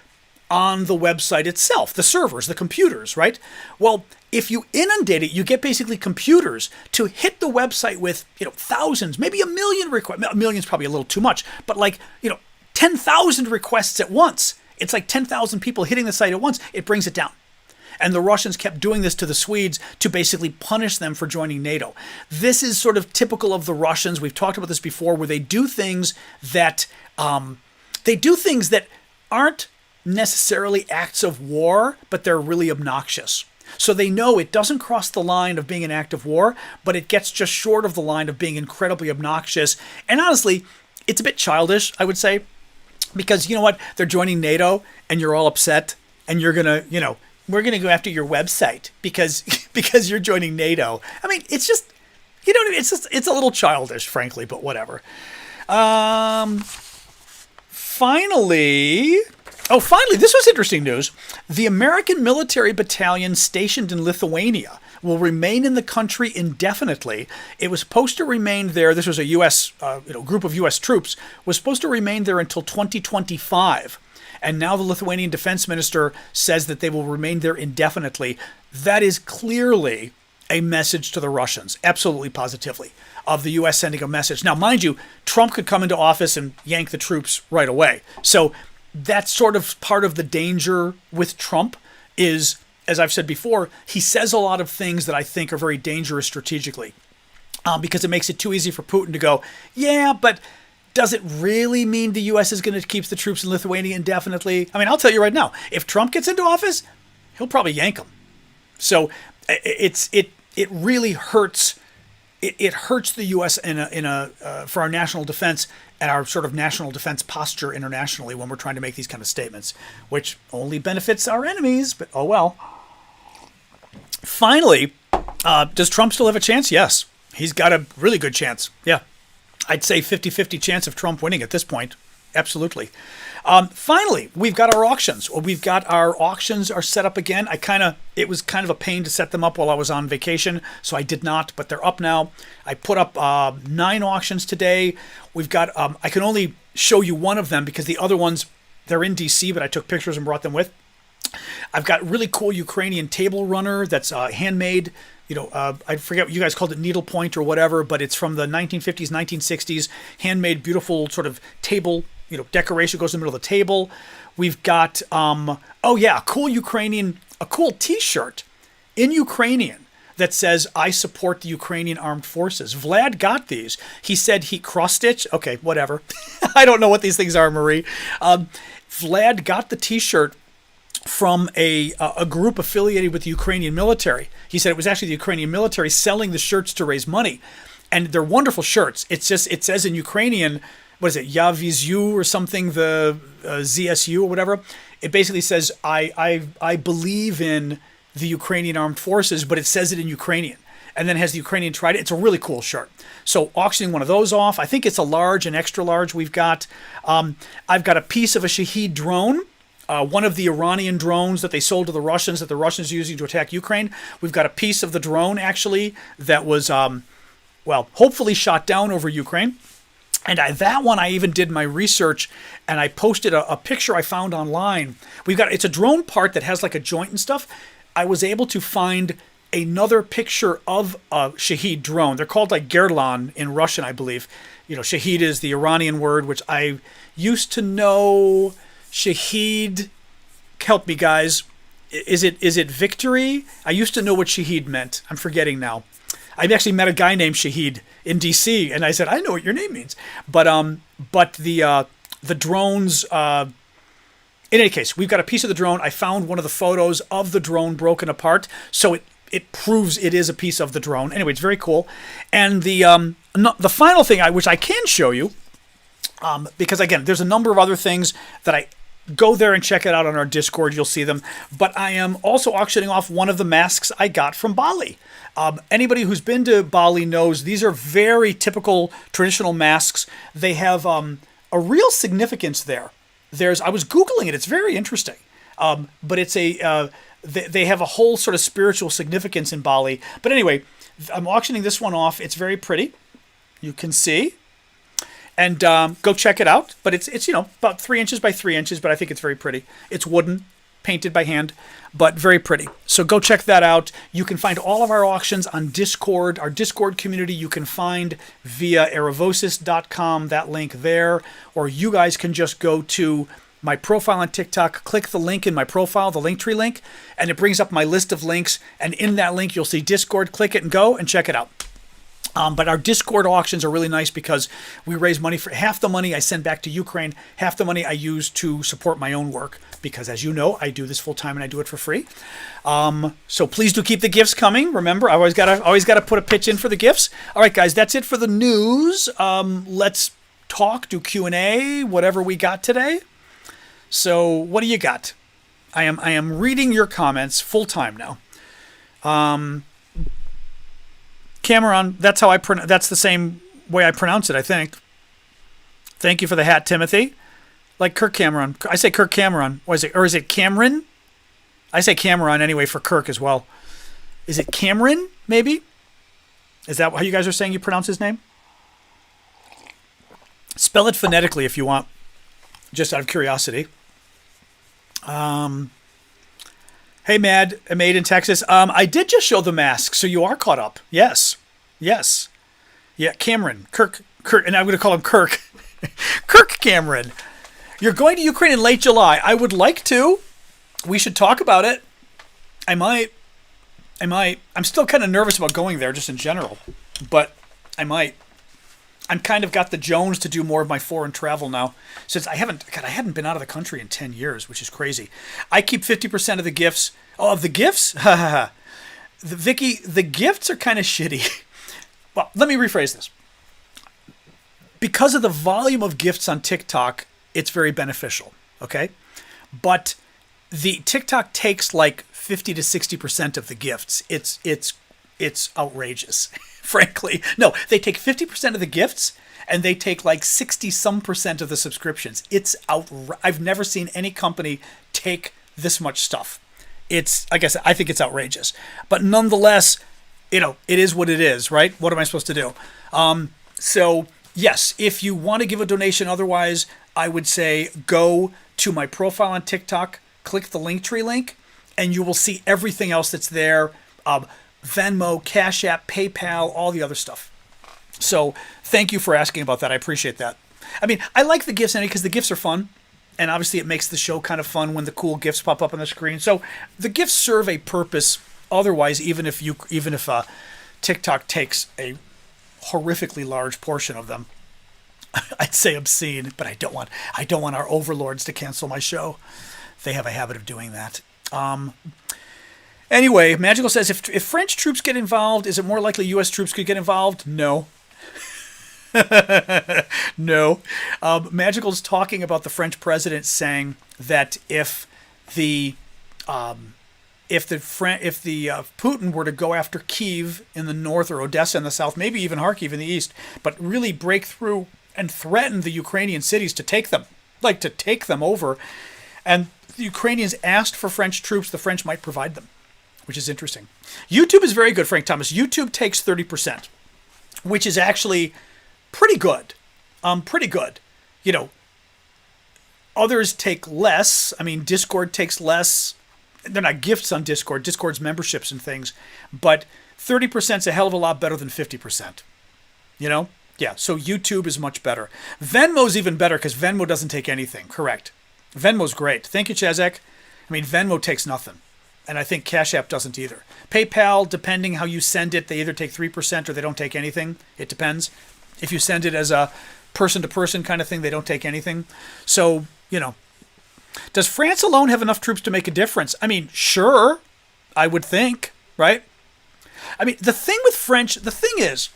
S1: on the website itself, the servers, the computers, right? Well, if you inundate it, you get basically computers to hit the website with, thousands, maybe a million requests. A million's probably a little too much, but 10,000 requests at once. It's like 10,000 people hitting the site at once. It brings it down. And the Russians kept doing this to the Swedes to basically punish them for joining NATO. This is sort of typical of the Russians. We've talked about this before, where they do things that aren't necessarily acts of war, but they're really obnoxious. So they know it doesn't cross the line of being an act of war, but it gets just short of the line of being incredibly obnoxious. And honestly, it's a bit childish, I would say. Because you know what? They're joining NATO and you're all upset and you're going to, we're going to go after your website because because you're joining NATO. I mean, it's just, you know, it's a little childish, frankly, but whatever. Finally, this was interesting news. The American military battalion stationed in Lithuania will remain in the country indefinitely. It was supposed to remain there. This was a U.S. Group of U.S. troops was supposed to remain there until 2025. And now the Lithuanian defense minister says that they will remain there indefinitely. That is clearly a message to the Russians, absolutely positively, of the U.S. sending a message. Now, mind you, Trump could come into office and yank the troops right away. So that's sort of part of the danger with Trump is, as I've said before, he says a lot of things that I think are very dangerous strategically because it makes it too easy for Putin to go, yeah, but does it really mean the U.S. is going to keep the troops in Lithuania indefinitely? I mean, I'll tell you right now, if Trump gets into office, he'll probably yank them. So it really hurts. It hurts the U.S. for our national defense and our sort of national defense posture internationally when we're trying to make these kind of statements, which only benefits our enemies. But oh well. Finally, does Trump still have a chance? Yes, he's got a really good chance. Yeah. I'd say 50-50 chance of Trump winning at this point. Absolutely. Finally, we've got our auctions. Our auctions are set up again. It was kind of a pain to set them up while I was on vacation, so I did not, but they're up now. I put up 9 auctions today. We've got, I can only show you one of them because the other ones, they're in DC, but I took pictures and brought them with. I've got really cool Ukrainian table runner that's handmade. I forget what you guys called it, needlepoint or whatever, but it's from the 1950s, 1960s, handmade, beautiful sort of table, decoration goes in the middle of the table. We've got, a cool T-shirt in Ukrainian that says, I support the Ukrainian armed forces. Vlad got these. He said he cross-stitch. Okay, whatever. I don't know what these things are, Marie. Vlad got the T-shirt from a group affiliated with the Ukrainian military. He said it was actually the Ukrainian military selling the shirts to raise money. And they're wonderful shirts. It says in Ukrainian, what is it, Ya Vizyu or something, the ZSU or whatever. It basically says, I believe in the Ukrainian armed forces, but it says it in Ukrainian. And then has the Ukrainian tried it. It's a really cool shirt. So auctioning one of those off. I think it's a large and extra large we've got. I've got a piece of a Shahid drone. One of the Iranian drones that they sold to the Russians that the Russians are using to attack Ukraine. We've got a piece of the drone, actually, that was, hopefully shot down over Ukraine. And that one, I even did my research, and I posted a picture I found online. It's a drone part that has like a joint and stuff. I was able to find another picture of a Shahid drone. They're called like Gerlan in Russian, I believe. Shahid is the Iranian word, which I used to know. Shahid, help me guys. Is it victory? I used to know what Shahid meant. I'm forgetting now. I actually met a guy named Shahid in DC, and I said, I know what your name means. But the drones. In any case, we've got a piece of the drone. I found one of the photos of the drone broken apart, so it proves it is a piece of the drone. Anyway, it's very cool. And the final thing which I can show you, because again, there's a number of other things that I go there and check it out on our Discord. You'll see them. But I am also auctioning off one of the masks I got from Bali. Anybody who's been to Bali knows these are very typical traditional masks. They have a real significance there. I was Googling it. It's very interesting. But it's they have a whole sort of spiritual significance in Bali. But anyway, I'm auctioning this one off. It's very pretty. You can see. And go check it out. But it's about 3 inches by 3 inches, but I think it's very pretty. It's wooden, painted by hand, but very pretty. So go check that out. You can find all of our auctions on Discord. Our Discord community you can find via aravosis.com, that link there. Or you guys can just go to my profile on TikTok, click the link in my profile, the Linktree link, and it brings up my list of links. And in that link, you'll see Discord. Click it and go and check it out. But our Discord auctions are really nice because we raise money for half the money I send back to Ukraine, half the money I use to support my own work. Because as you know, I do this full time and I do it for free. So please do keep the gifts coming. Remember, I always gotta put a pitch in for the gifts. All right, guys, that's it for the news. Let's talk, do Q&A, whatever we got today. So what do you got? I am reading your comments full time now. Cameron, that's how that's the same way I pronounce it, I think. Thank you for the hat, Timothy. Like Kirk Cameron. I say Kirk Cameron. Or is it Cameron? I say Cameron anyway for Kirk as well. Is it Cameron, maybe? Is that how you guys are saying you pronounce his name? Spell it phonetically if you want, just out of curiosity. Hey, Maid in Texas. I did just show the mask, so you are caught up. Yes. Yeah, Cameron. Kirk, and I'm going to call him Kirk. Kirk Cameron. You're going to Ukraine in late July. I would like to. We should talk about it. I might. I'm still kind of nervous about going there just in general, but I might. I'm kind of got the Jones to do more of my foreign travel now, since I hadn't been out of the country in 10 years, which is crazy. I keep 50% of the gifts. Oh, of the gifts? Vicky, the gifts are kind of shitty. Well, let me rephrase this. Because of the volume of gifts on TikTok, it's very beneficial, okay? But the TikTok takes like 50 to 60% of the gifts. It's outrageous, frankly. No, they take 50% of the gifts and they take like 60-some% of the subscriptions. I've never seen any company take this much stuff. Like I said, I think it's outrageous. But nonetheless, it is what it is, right? What am I supposed to do? So yes, if you want to give a donation otherwise, I would say go to my profile on TikTok, click the Linktree link, and you will see everything else that's there. Venmo, Cash App, PayPal, all the other stuff. So thank you for asking about that. I appreciate that. I mean, I like the gifts anyway because the gifts are fun. And obviously it makes the show kind of fun when the cool gifts pop up on the screen. So the gifts serve a purpose otherwise, even if TikTok takes a horrifically large portion of them. I'd say obscene, but I don't want our overlords to cancel my show. They have a habit of doing that. Anyway, Magical says, if French troops get involved, is it more likely U.S. troops could get involved? No. No. Magical's talking about the French president saying that if Putin were to go after Kyiv in the north or Odessa in the south, maybe even Kharkiv in the east, but really break through and threaten the Ukrainian cities to take them over, and the Ukrainians asked for French troops, the French might provide them, which is interesting. YouTube is very good, Frank Thomas. YouTube takes 30%, which is actually pretty good. Pretty good. Others take less. I mean, Discord takes less. They're not gifts on Discord. Discord's memberships and things. But 30% is a hell of a lot better than 50%. Yeah, so YouTube is much better. Venmo's even better because Venmo doesn't take anything. Correct. Venmo's great. Thank you, Chazek. I mean, Venmo takes nothing. And I think Cash App doesn't either. PayPal, depending how you send it, they either take 3% or they don't take anything. It depends. If you send it as a person-to-person kind of thing, they don't take anything. So, does France alone have enough troops to make a difference? I mean, sure, I would think, right? I mean, the thing is,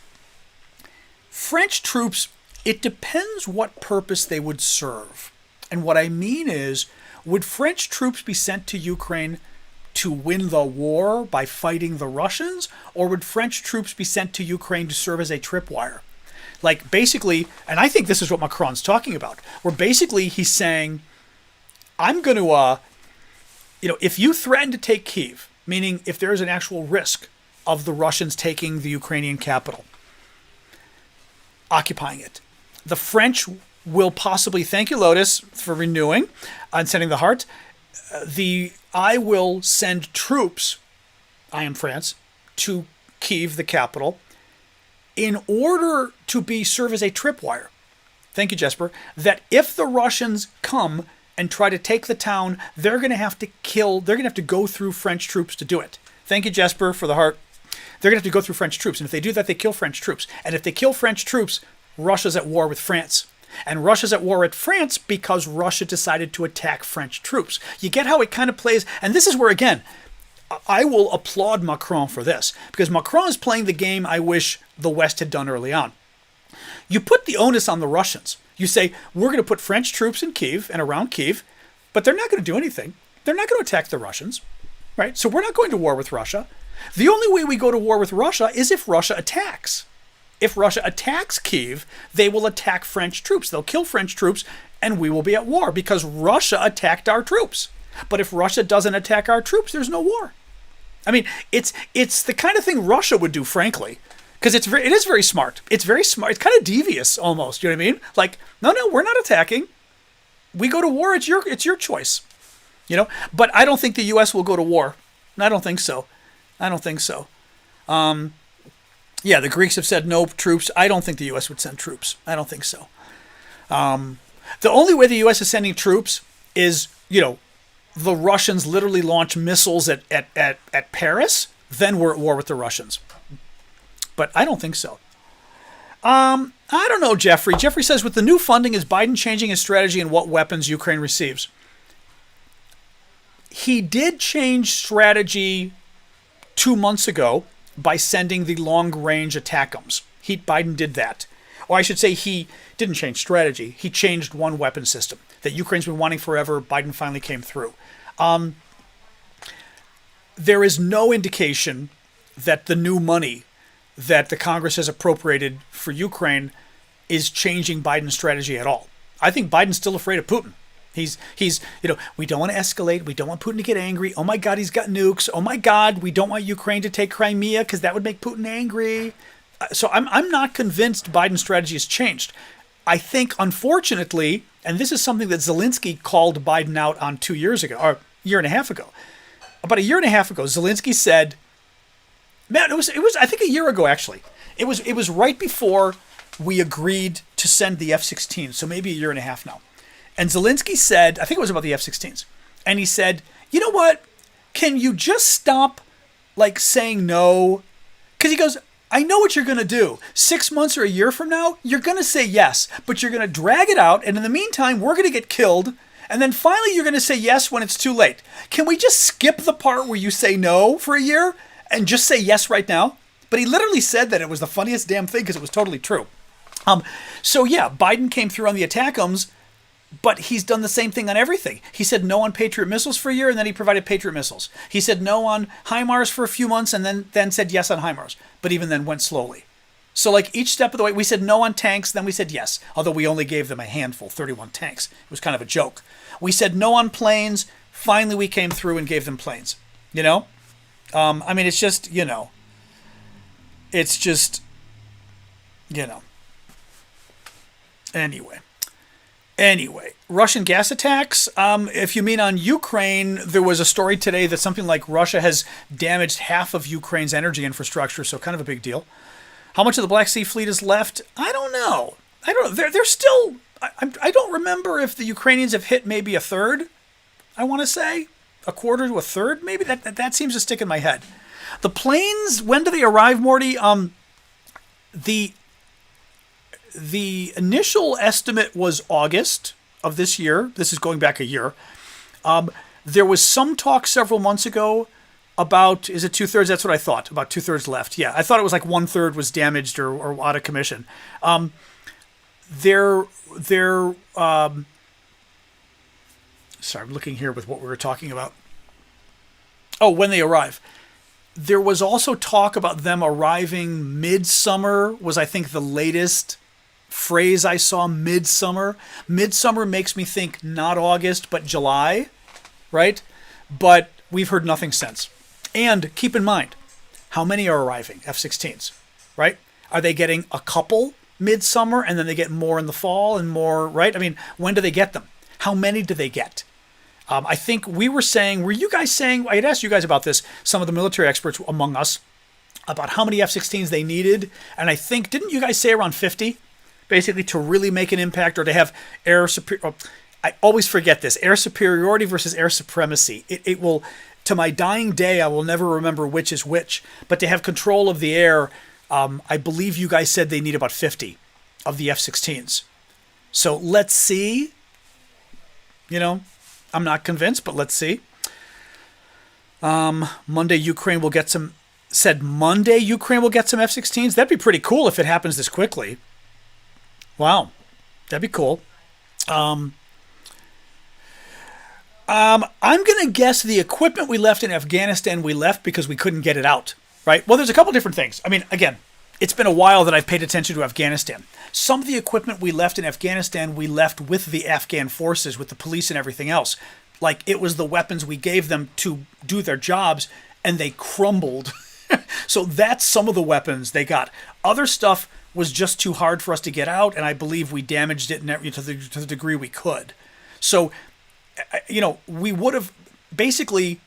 S1: French troops, it depends what purpose they would serve. And what I mean is, would French troops be sent to Ukraine to win the war by fighting the Russians? Or would French troops be sent to Ukraine to serve as a tripwire? Like, basically, and I think this is what Macron's talking about, where basically he's saying, I'm going to, if you threaten to take Kyiv, meaning if there is an actual risk of the Russians taking the Ukrainian capital, occupying it, the French will possibly, thank you, Lotus, for renewing and sending the heart. I will send troops, I am France, to Kyiv, the capital, in order to serve as a tripwire. Thank you, Jesper. That if the Russians come and try to take the town, they're going to have to go through French troops to do it. Thank you, Jesper, for the heart. They're going to have to go through French troops. And if they do that, they kill French troops. And if they kill French troops, Russia's at war with France. And Russia's at war with France because Russia decided to attack French troops. You get how it kind of plays? And this is where, again, I will applaud Macron for this. Because Macron is playing the game I wish the West had done early on. You put the onus on the Russians. You say, we're going to put French troops in Kyiv and around Kyiv, but they're not going to do anything. They're not going to attack the Russians, right? So we're not going to war with Russia. The only way we go to war with Russia is if Russia attacks. If Russia attacks Kyiv, they will attack French troops. They'll kill French troops, and we will be at war because Russia attacked our troops. But if Russia doesn't attack our troops, there's no war. I mean, it's the kind of thing Russia would do, frankly, because it is very smart. It's very smart. It's kind of devious almost. You know what I mean? Like, no, we're not attacking. We go to war. It's your choice. You know. But I don't think the U.S. will go to war. I don't think so. Yeah, the Greeks have said no troops. I don't think the U.S. would send troops. I don't think so. The only way the U.S. is sending troops is, the Russians literally launch missiles at Paris. Then we're at war with the Russians. But I don't think so. I don't know, Jeffrey. Jeffrey says, with the new funding, is Biden changing his strategy in what weapons Ukraine receives? He did change strategy 2 months ago by sending the long-range ATACMS. Biden did that. Or I should say he didn't change strategy. He changed one weapon system that Ukraine's been wanting forever. Biden finally came through. There is no indication that the new money that the Congress has appropriated for Ukraine is changing Biden's strategy at all. I think Biden's still afraid of Putin. He's we don't want to escalate. We don't want Putin to get angry. Oh my God, he's got nukes. Oh my God, we don't want Ukraine to take Crimea because that would make Putin angry. So I'm not convinced Biden's strategy has changed. I think, unfortunately, and this is something that Zelensky called Biden out on 2 years ago, or a year and a half ago. About a year and a half ago, Zelensky said, man, it was I think a year ago actually. It was right before we agreed to send the F-16, so maybe a year and a half now. And Zelensky said, I think it was about the F-16s, and he said, you know what? Can you just stop, saying no? Because he goes, I know what you're going to do. 6 months or a year from now, you're going to say yes, but you're going to drag it out, and in the meantime, we're going to get killed, and then finally you're going to say yes when it's too late. Can we just skip the part where you say no for a year and just say yes right now? But he literally said that. It was the funniest damn thing because it was totally true. So yeah, Biden came through on the ATACMS, but he's done the same thing on everything. He said no on Patriot missiles for a year, and then he provided Patriot missiles. He said no on HIMARS for a few months, and then said yes on HIMARS, but even then went slowly. So each step of the way, we said no on tanks, then we said yes, although we only gave them a handful, 31 tanks. It was kind of a joke. We said no on planes. Finally, we came through and gave them planes. It's just, it's just, Anyway, Russian gas attacks. If you mean on Ukraine, there was a story today that something like Russia has damaged half of Ukraine's energy infrastructure, so kind of a big deal. How much of the Black Sea Fleet is left? I don't know. They're still... I don't remember if the Ukrainians have hit maybe a third, I want to say. A quarter to a third, maybe? That seems to stick in my head. The planes, when do they arrive, Morty? The initial estimate was August of this year. This is going back a year. There was some talk several months ago about, is it 2/3? That's what I thought, about 2/3 left. Yeah, I thought it was 1/3 was damaged or out of commission. Sorry, I'm looking here with what we were talking about. Oh, when they arrive. There was also talk about them arriving midsummer, was I think the latest phrase I saw, midsummer. Midsummer makes me think not August, but July, right? But we've heard nothing since. And keep in mind, how many are arriving, F-16s, right? Are they getting a couple midsummer and then they get more in the fall and more, right? I mean, when do they get them? How many do they get? I think we were you guys saying, I had asked you guys about this, some of the military experts among us, about how many F-16s they needed. And I think, didn't you guys say around 50? Basically to really make an impact or to have air superiority. I always forget this, air superiority versus air supremacy. It will, to my dying day, I will never remember which is which. But to have control of the air, I believe you guys said they need about 50 of the F-16s. So let's see. I'm not convinced, but let's see. Monday, Ukraine will get some F-16s. That'd be pretty cool if it happens this quickly. Wow. That'd be cool. I'm going to guess the equipment we left in Afghanistan, we left because we couldn't get it out, right? Well, there's a couple different things. I mean, again, it's been a while that I've paid attention to Afghanistan. Some of the equipment we left in Afghanistan, we left with the Afghan forces, with the police and everything else. Like, it was the weapons we gave them to do their jobs, and they crumbled. So that's some of the weapons they got. Other stuff was just too hard for us to get out, and I believe we damaged it to the degree we could. So, we would have basically,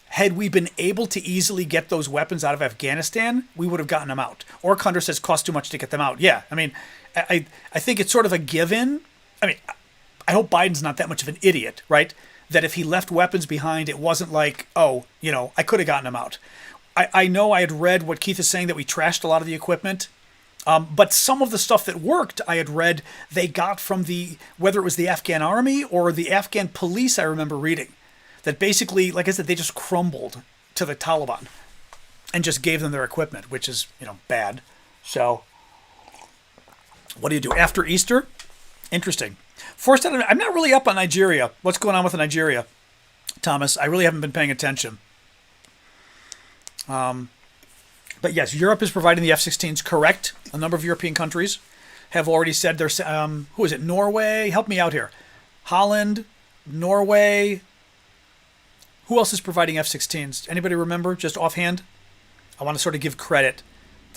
S1: had we been able to easily get those weapons out of Afghanistan, we would have gotten them out. Orkunder says cost too much to get them out. Yeah, I mean, I think it's sort of a given. I mean, I hope Biden's not that much of an idiot, right? That if he left weapons behind, it wasn't like, oh, I could have gotten them out. I know I had read what Keith is saying, that we trashed a lot of the equipment. But some of the stuff that worked, I had read, they got from whether it was the Afghan army or the Afghan police, I remember reading. That basically, like I said, they just crumbled to the Taliban and just gave them their equipment, which is, bad. So, what do you do? After Easter? Interesting. Forced out, I'm not really up on Nigeria. What's going on with Nigeria, Thomas? I really haven't been paying attention. But yes, Europe is providing the F-16s, correct. A number of European countries have already said they're, who is it? Norway? Help me out here. Holland, Norway. Who else is providing F-16s? Anybody remember, just offhand? I want to sort of give credit.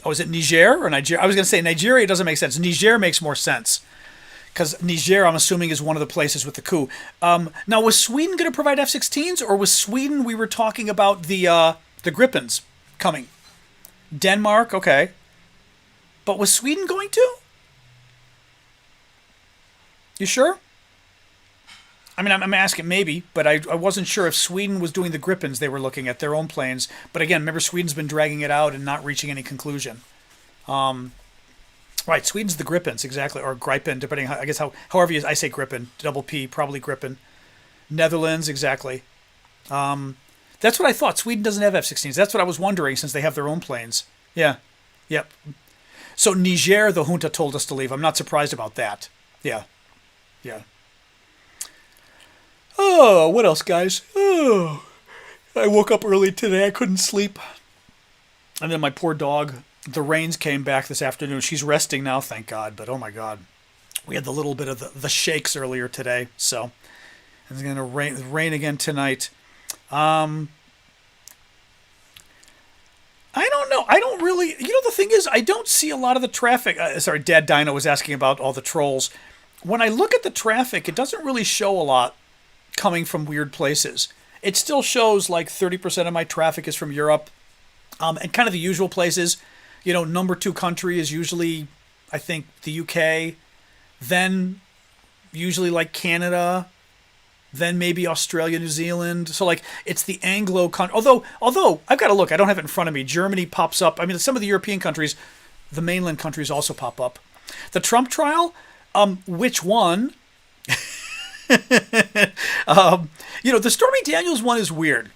S1: Oh, is it Niger or Nigeria? I was going to say Nigeria doesn't make sense. Niger makes more sense. Because Niger, I'm assuming, is one of the places with the coup. Now, was Sweden going to provide F-16s? Or was Sweden, we were talking about the Gripens coming? Denmark, okay. But was Sweden going to? You sure? I mean, I'm asking maybe, but I wasn't sure if Sweden was doing the Gripens they were looking at, their own planes. But again, remember, Sweden's been dragging it out and not reaching any conclusion. Right, Sweden's the Gripens, exactly, or Gripen, depending, I guess, however I say Gripen, double P, probably Gripen. Netherlands, exactly. That's what I thought. Sweden doesn't have F-16s. That's what I was wondering, since they have their own planes. Yeah. Yep. So Niger, the junta told us to leave. I'm not surprised about that. Yeah. Yeah. Oh, what else, guys? Oh, I woke up early today. I couldn't sleep. And then my poor dog, the rains came back this afternoon. She's resting now, thank God. But oh my God. We had the little bit of the shakes earlier today. So it's going to rain again tonight. I don't know. I don't really, the thing is, I don't see a lot of the traffic. Sorry, Dad Dino was asking about all the trolls. When I look at the traffic, it doesn't really show a lot coming from weird places. It still shows like 30% of my traffic is from Europe, and kind of the usual places. Number 2 country is usually, I think, the UK, then usually like Canada, then maybe Australia, New Zealand. So like it's the Anglo country. Although I've got to look, I don't have it in front of me. Germany pops up. I mean, some of the European countries, the mainland countries also pop up. The Trump trial, which one? The Stormy Daniels one is weird.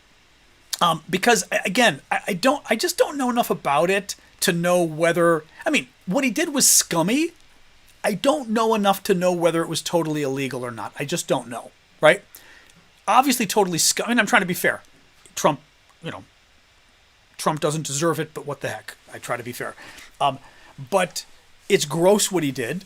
S1: Because again, I just don't know enough about it to know whether, I mean, what he did was scummy. I don't know enough to know whether it was totally illegal or not. I just don't know. Right? Obviously totally scummy. I mean, I'm trying to be fair. Trump doesn't deserve it, but what the heck? I try to be fair. But it's gross what he did.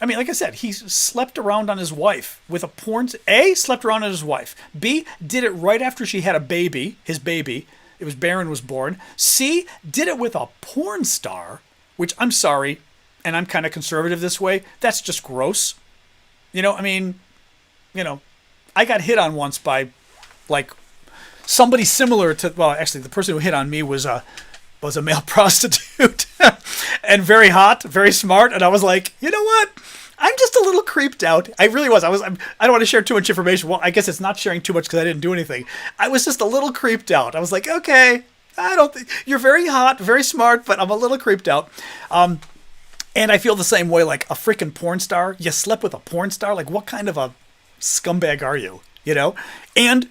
S1: I mean, like I said, he slept around on his wife with a porn... A, slept around on his wife. B, did it right after she had a baby, his baby. It was Barron was born. C, did it with a porn star, which I'm sorry, and I'm kind of conservative this way. That's just gross. I got hit on once by, like, somebody similar to... Well, actually, the person who hit on me was a male prostitute. And very hot, very smart. And I was like, you know what? I'm just a little creeped out. I really was. I don't want to share too much information. Well, I guess it's not sharing too much because I didn't do anything. I was just a little creeped out. I was like, okay, I don't think... You're very hot, very smart, but I'm a little creeped out. And I feel the same way, like a freaking porn star. You slept with a porn star? Like, what kind of a scumbag are you? And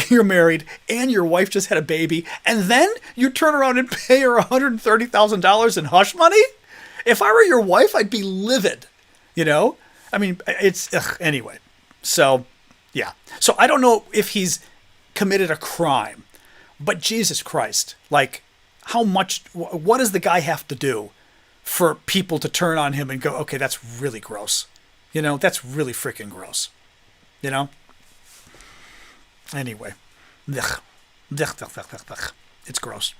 S1: you're married, and your wife just had a baby, and then you turn around and pay her $130,000 in hush money? If I were your wife, I'd be livid. I mean, it's... anyway. So, Yeah. So I don't know if he's committed a crime, but Jesus Christ, like, how much, what does the guy have to do for people to turn on him and go, okay, that's really gross. That's really freaking gross. You know? Anyway. Ugh. It's gross.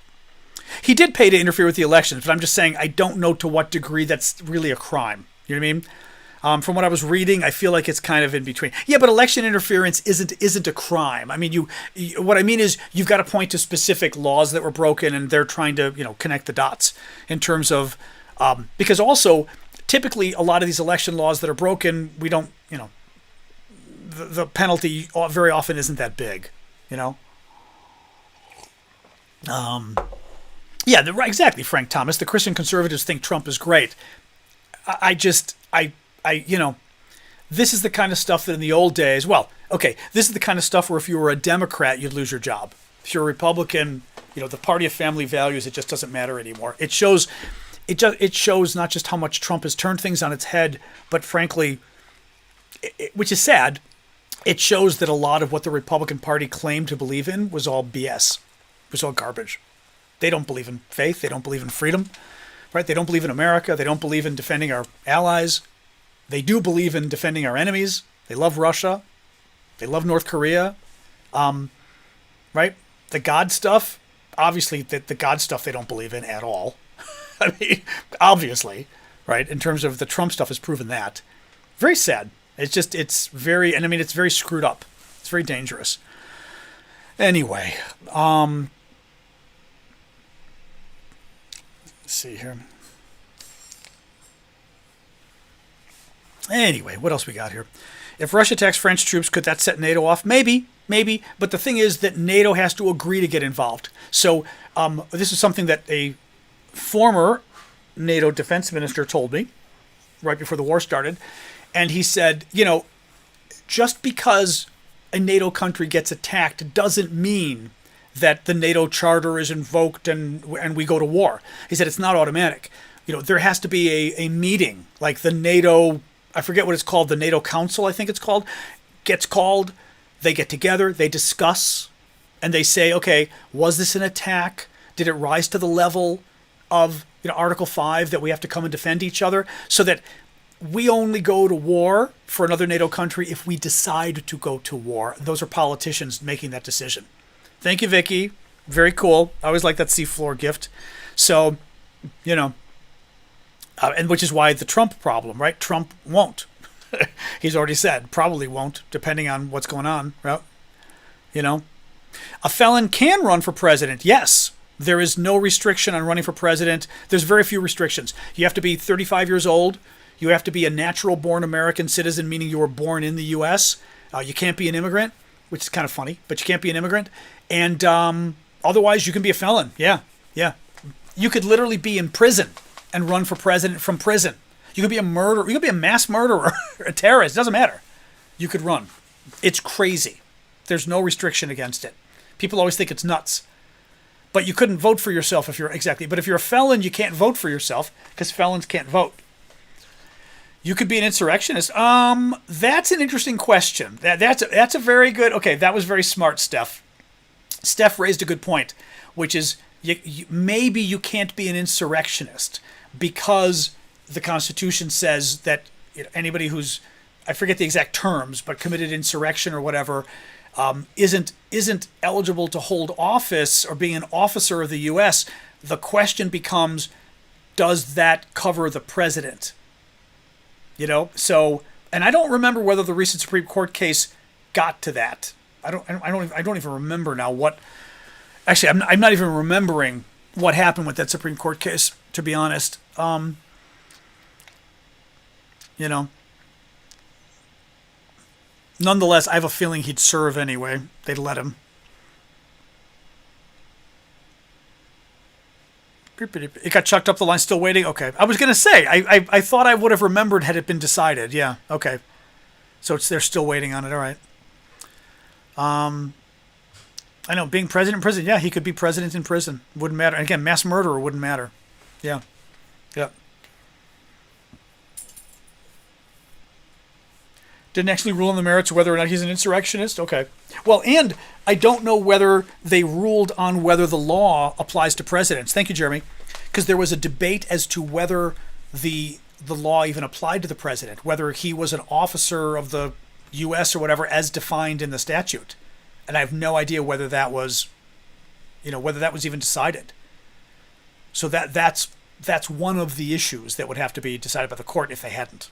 S1: He did pay to interfere with the elections, but I'm just saying I don't know to what degree that's really a crime. You know what I mean? From what I was reading, I feel like it's kind of in between. Yeah, but election interference isn't a crime. I mean, what I mean is you've got to point to specific laws that were broken, and they're trying to connect the dots in terms of because also typically a lot of these election laws that are broken, we don't the penalty very often isn't that big. Yeah, exactly, Frank Thomas. The Christian conservatives think Trump is great. This is the kind of stuff that in the old days, this is the kind of stuff where if you were a Democrat, you'd lose your job. If you're a Republican, the party of family values, it just doesn't matter anymore. It shows not just how much Trump has turned things on its head, but frankly, which is sad, it shows that a lot of what the Republican Party claimed to believe in was all BS. It was all garbage. They don't believe in faith. They don't believe in freedom, right? They don't believe in America. They don't believe in defending our allies. They do believe in defending our enemies. They love Russia. They love North Korea, right? The God stuff, obviously, the God stuff they don't believe in at all. I mean, obviously, right? In terms of the Trump stuff has proven that. Very sad. It's very screwed up. It's very dangerous. Anyway, let's see here. Anyway, what else we got here? If Russia attacks French troops, could that set NATO off? Maybe. But the thing is that NATO has to agree to get involved. So this is something that a former NATO defense minister told me right before the war started. And he said, just because a NATO country gets attacked doesn't mean that the NATO charter is invoked and we go to war. He said it's not automatic. There has to be a meeting, like the NATO, I forget what it's called, the NATO Council, I think it's called, gets called, they get together, they discuss, and they say, okay, was this an attack? Did it rise to the level of Article 5 that we have to come and defend each other? So that we only go to war for another NATO country if we decide to go to war. Those are politicians making that decision. Thank you, Vicky. Very cool. I always like that seafloor gift. So, and which is why the Trump problem, right? Trump won't. He's already said probably won't, depending on what's going on. Right? A felon can run for president. Yes. There is no restriction on running for president. There's very few restrictions. You have to be 35 years old. You have to be a natural-born American citizen, meaning you were born in the U.S. You can't be an immigrant, which is kind of funny, but you can't be an immigrant. And otherwise, you can be a felon. Yeah. You could literally be in prison and run for president from prison. You could be a murderer. You could be a mass murderer, a terrorist. It doesn't matter. You could run. It's crazy. There's no restriction against it. People always think it's nuts. But you couldn't vote for yourself if you're But if you're a felon, you can't vote for yourself because felons can't vote. You could be an insurrectionist. That's an interesting question. That's a very good. Okay, that was very smart, Steph. Steph raised a good point, which is maybe you can't be an insurrectionist because the Constitution says that anybody who's, I forget the exact terms, but committed insurrection or whatever, isn't eligible to hold office or being an officer of the U.S. The question becomes, does that cover the president? So, and I don't remember whether the recent Supreme Court case got to that. I don't even remember now what. Actually, I'm not even remembering what happened with that Supreme Court case, to be honest. Nonetheless, I have a feeling he'd serve anyway. They'd let him. It got chucked up the line, still waiting? Okay. I was going to say, I thought I would have remembered had it been decided. Yeah, okay. So they're still waiting on it, all right. I know, being president in prison, yeah, he could be president in prison. Wouldn't matter. And again, mass murderer wouldn't matter. Yeah. Didn't actually rule on the merits of whether or not he's an insurrectionist? Okay. Well, and I don't know whether they ruled on whether the law applies to presidents. Thank you, Jeremy. Because there was a debate as to whether the law even applied to the president, whether he was an officer of the U.S. or whatever as defined in the statute. And I have no idea whether that was, whether that was even decided. So that's one of the issues that would have to be decided by the court if they hadn't.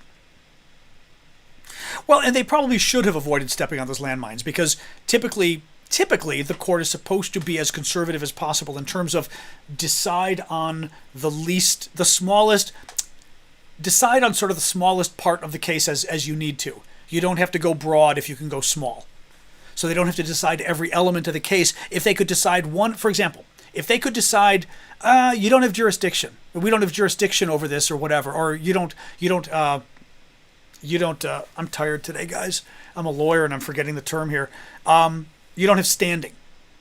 S1: Well, and they probably should have avoided stepping on those landmines because typically the court is supposed to be as conservative as possible in terms of decide on decide on sort of the smallest part of the case as you need to. You don't have to go broad if you can go small. So they don't have to decide every element of the case. If they could decide one, for example, if they could decide, you don't have jurisdiction, we don't have jurisdiction over this or whatever, or you don't, I'm tired today, guys. I'm a lawyer and I'm forgetting the term here. You don't have standing,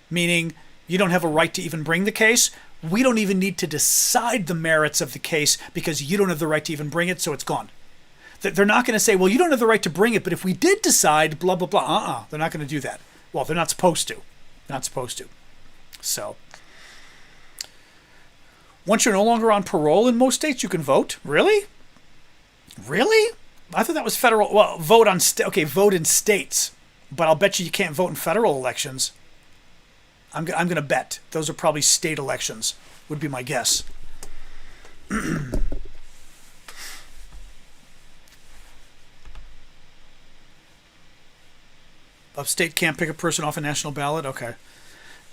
S1: meaning you don't have a right to even bring the case. We don't even need to decide the merits of the case because you don't have the right to even bring it, so it's gone. They're not going to say, well, you don't have the right to bring it, but if we did decide, blah, blah, blah. They're not going to do that. Well, they're not supposed to. Not supposed to. So, once you're no longer on parole in most states, you can vote. Really? Really? I thought that was federal. Well, vote in states. But I'll bet you can't vote in federal elections. I'm going to bet. Those are probably state elections, would be my guess. Upstate can't pick a person off a national ballot? Okay.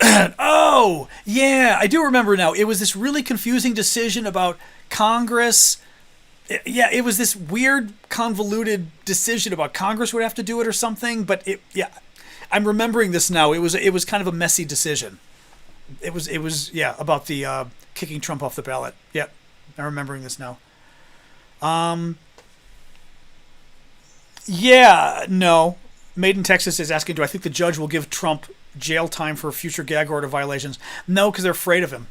S1: Oh, yeah, I do remember now. It was this really confusing decision about Congress. Yeah, it was this weird, convoluted decision about Congress would have to do it or something. But I'm remembering this now. It was kind of a messy decision. It was about the kicking Trump off the ballot. Yeah, I'm remembering this now. Yeah, no. Made in Texas is asking, do I think the judge will give Trump jail time for future gag order violations? No, because they're afraid of him.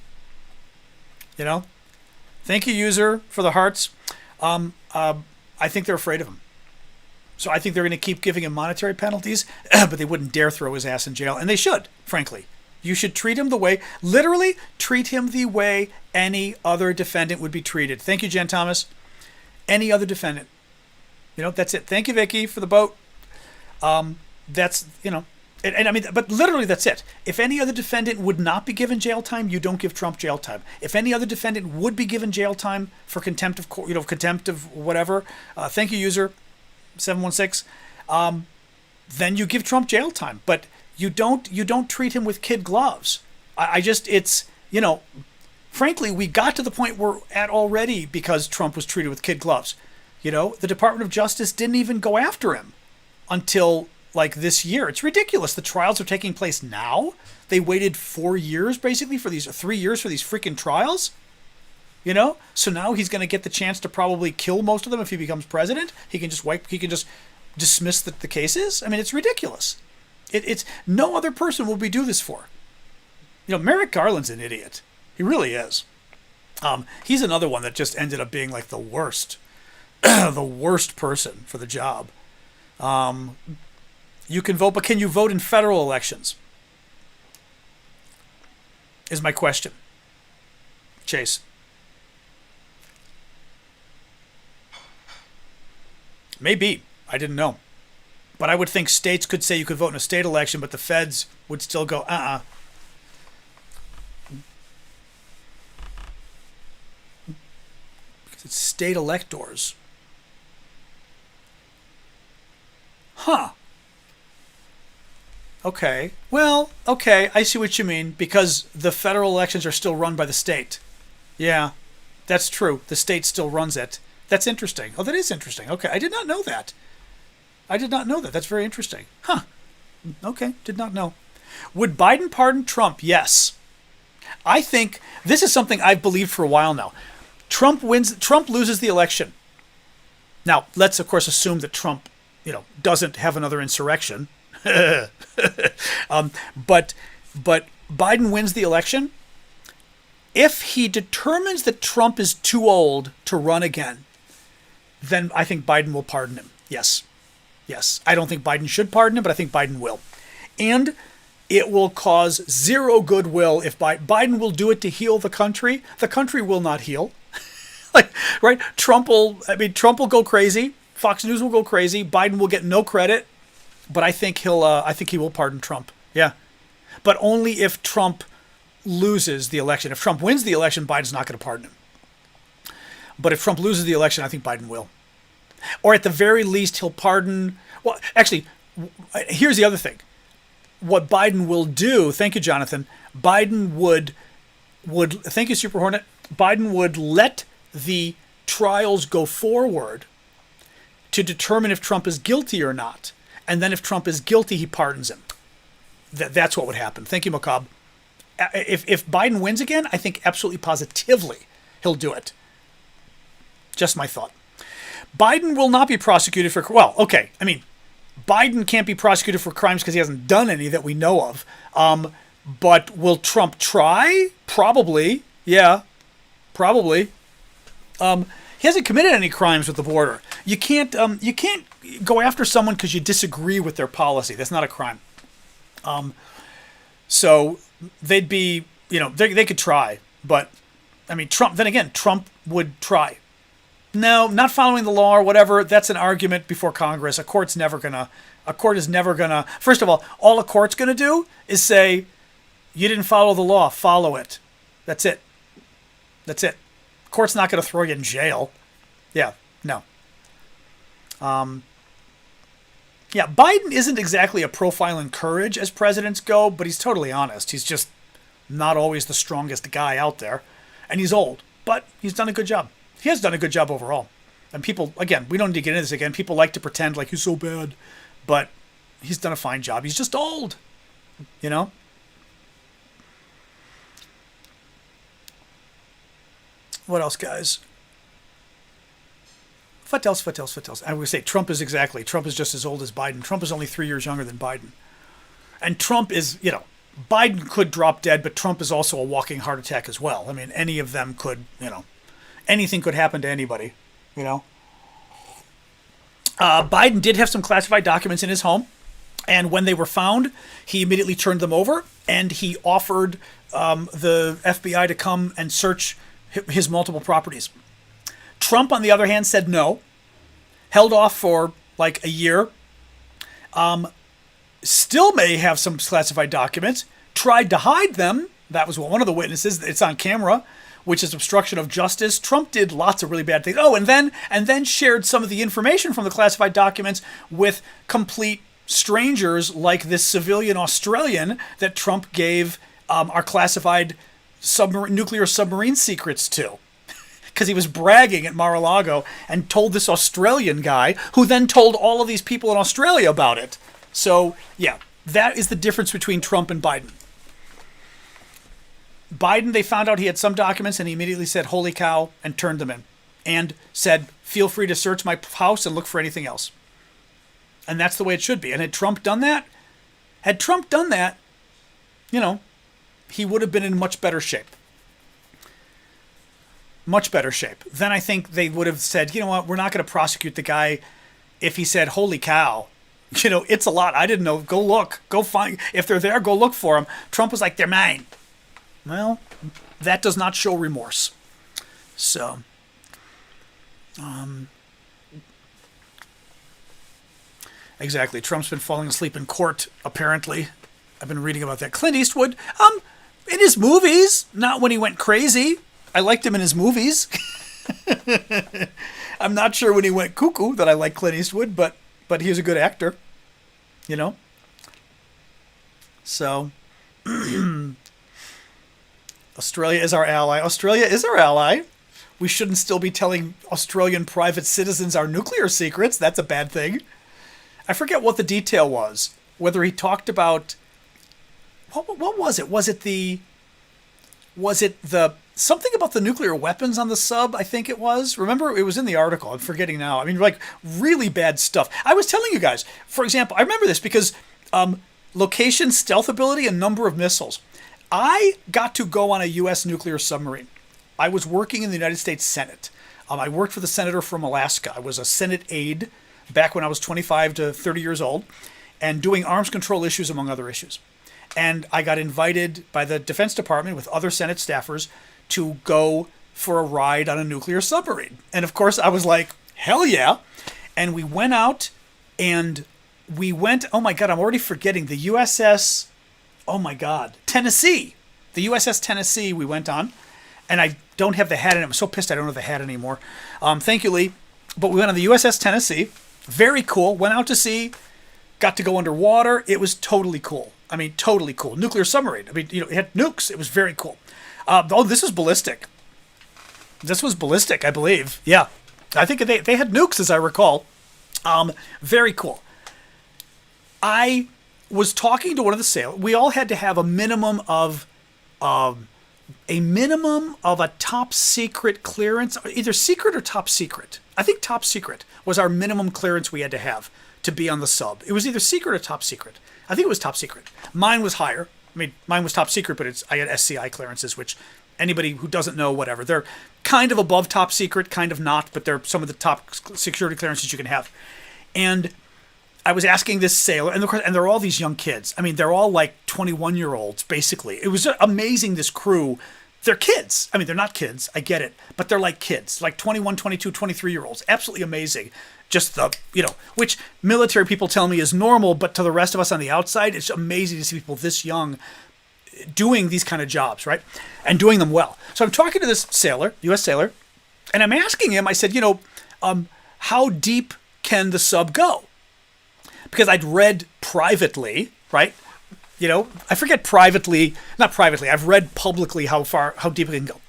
S1: Thank you, user, for the hearts. I think they're afraid of him. So I think they're going to keep giving him monetary penalties, but they wouldn't dare throw his ass in jail. And they should, frankly. You should treat him literally treat him the way any other defendant would be treated. Thank you, Jen Thomas. Any other defendant. That's it. Thank you, Vicky, for the boat. That's, and I mean, but literally that's it. If any other defendant would not be given jail time, you don't give Trump jail time. If any other defendant would be given jail time for contempt of court, contempt of whatever, thank you, user 716, then you give Trump jail time. But you don't treat him with kid gloves. Frankly, we got to the point we're at already because Trump was treated with kid gloves. The Department of Justice didn't even go after him until this year. It's ridiculous. The trials are taking place now. They waited 4 years basically for 3 years for these freaking trials. So now he's going to get the chance to probably kill most of them if he becomes president. He can just dismiss the cases. I mean, it's ridiculous. It's no other person will we do this for. Merrick Garland's an idiot. He really is. He's another one that just ended up being the worst, the worst person for the job. You can vote, but can you vote in federal elections? Is my question. Chase. Maybe. I didn't know. But I would think states could say you could vote in a state election, but the feds would still go, Because it's state electors. Huh. Okay. Well, okay, I see what you mean, because the federal elections are still run by the state. Yeah, that's true. The state still runs it. That's interesting. Oh, that is interesting. Okay, I did not know that. That's very interesting. Huh. Okay, did not know. Would Biden pardon Trump? Yes. I think this is something I've believed for a while now. Trump loses the election. Now, let's of course assume that Trump, doesn't have another insurrection. But Biden wins the election. If he determines that Trump is too old to run again, then I think Biden will pardon him. Yes. Yes. I don't think Biden should pardon him, but I think Biden will. And it will cause zero goodwill if Biden will do it to heal the country. The country will not heal. Like, right? Trump will go crazy. Fox News will go crazy. Biden will get no credit, but I think he will pardon Trump. Yeah. But only if Trump loses the election. If Trump wins the election, Biden's not going to pardon him. But if Trump loses the election, I think Biden will. Or at the very least, he'll pardon. Well, actually, here's the other thing. What Biden will do, thank you, Jonathan, Biden would thank you, Super Hornet, Biden would let the trials go forward to determine if Trump is guilty or not. And then if Trump is guilty, he pardons him. That's what would happen. Thank you, Macabre. If Biden wins again, I think absolutely positively he'll do it. Just my thought. Biden will not be prosecuted for, well, okay, I mean, Biden can't be prosecuted for crimes because he hasn't done any that we know of. But will Trump try? Probably. Yeah, probably. He hasn't committed any crimes with the border. You can't go after someone because you disagree with their policy. That's not a crime. So they'd be, they could try, but I mean, Trump would try. No, not following the law or whatever. That's an argument before Congress. A court is never gonna, first of all a court's gonna do is say, you didn't follow the law, follow it. That's it. Court's not gonna throw you in jail. Yeah, no. Yeah, Biden isn't exactly a profile in courage as presidents go, but he's totally honest. He's just not always the strongest guy out there. And he's old, but he's done a good job. He has done a good job overall. And people, again, we don't need to get into this again. People like to pretend like he's so bad, but he's done a fine job. He's just old, What else, guys? What else? I would say Trump is just as old as Biden. Trump is only 3 years younger than Biden. And Trump is, Biden could drop dead, but Trump is also a walking heart attack as well. I mean, any of them could, anything could happen to anybody, Biden did have some classified documents in his home. And when they were found, he immediately turned them over and he offered the FBI to come and search his multiple properties. Trump, on the other hand, said no, held off for like a year, still may have some classified documents, tried to hide them. That was what one of the witnesses, it's on camera, which is obstruction of justice. Trump did lots of really bad things. Oh, and then shared some of the information from the classified documents with complete strangers like this civilian Australian that Trump gave our classified nuclear submarine secrets to. Because he was bragging at Mar-a-Lago and told this Australian guy who then told all of these people in Australia about it. So, yeah, that is the difference between Trump and Biden. Biden, they found out he had some documents and he immediately said, holy cow, and turned them in. And said, feel free to search my house and look for anything else. And that's the way it should be. And had Trump done that, he would have been in much better shape. Much better shape. Then I think they would have said, you know what, we're not going to prosecute the guy if he said, holy cow, it's a lot. I didn't know. Go look. Go find. If they're there, go look for them. Trump was like, they're mine. Well, that does not show remorse. So, exactly. Trump's been falling asleep in court, apparently. I've been reading about that. Clint Eastwood, in his movies, not when he went crazy. I liked him in his movies. I'm not sure when he went cuckoo that I like Clint Eastwood, but he's a good actor, So, Australia is our ally. We shouldn't still be telling Australian private citizens our nuclear secrets. That's a bad thing. I forget what the detail was. Whether he talked about what was it? Was it the something about the nuclear weapons on the sub, I think it was. Remember, it was in the article. I'm forgetting now. I mean, like, really bad stuff. I was telling you guys, for example, I remember this because location, stealth ability, and number of missiles. I got to go on a U.S. nuclear submarine. I was working in the United States Senate. I worked for the senator from Alaska. I was a Senate aide back when I was 25 to 30 years old, and doing arms control issues among other issues. And I got invited by the Defense Department with other Senate staffers to go for a ride on a nuclear submarine. And of course, I was like, hell yeah. And we went out and we went, oh my God, I'm already forgetting, the USS, oh my God, Tennessee. The USS Tennessee we went on. And I don't have the hat in it. I'm so pissed I don't have the hat anymore. Thank you, Lee. But we went on the USS Tennessee. Very cool. Went out to sea. Got to go underwater. It was totally cool. I mean, totally cool. Nuclear submarine. I mean, it had nukes. It was very cool. This was ballistic. This was ballistic, I believe. Yeah. I think they had nukes, as I recall. Very cool. I was talking to one of the sailors. We all had to have a minimum of a top secret clearance, either secret or top secret. I think top secret was our minimum clearance we had to have to be on the sub. It was either secret or top secret. I think it was top secret. Mine was higher. I mean, mine was top secret, but I had SCI clearances, which anybody who doesn't know, whatever. They're kind of above top secret, kind of not, but they're some of the top security clearances you can have. And I was asking this sailor, and they're all these young kids. I mean, they're all like 21-year-olds, basically. It was amazing, this crew. They're kids. I mean, they're not kids. I get it. But they're like kids, like 21, 22, 23-year-olds. Absolutely amazing. Just which military people tell me is normal, but to the rest of us on the outside, it's amazing to see people this young doing these kind of jobs, right? And doing them well. So I'm talking to this sailor, U.S. sailor, and I'm asking him, I said, how deep can the sub go? Because I'd read privately, right? I forget not privately, I've read publicly how deep it can go.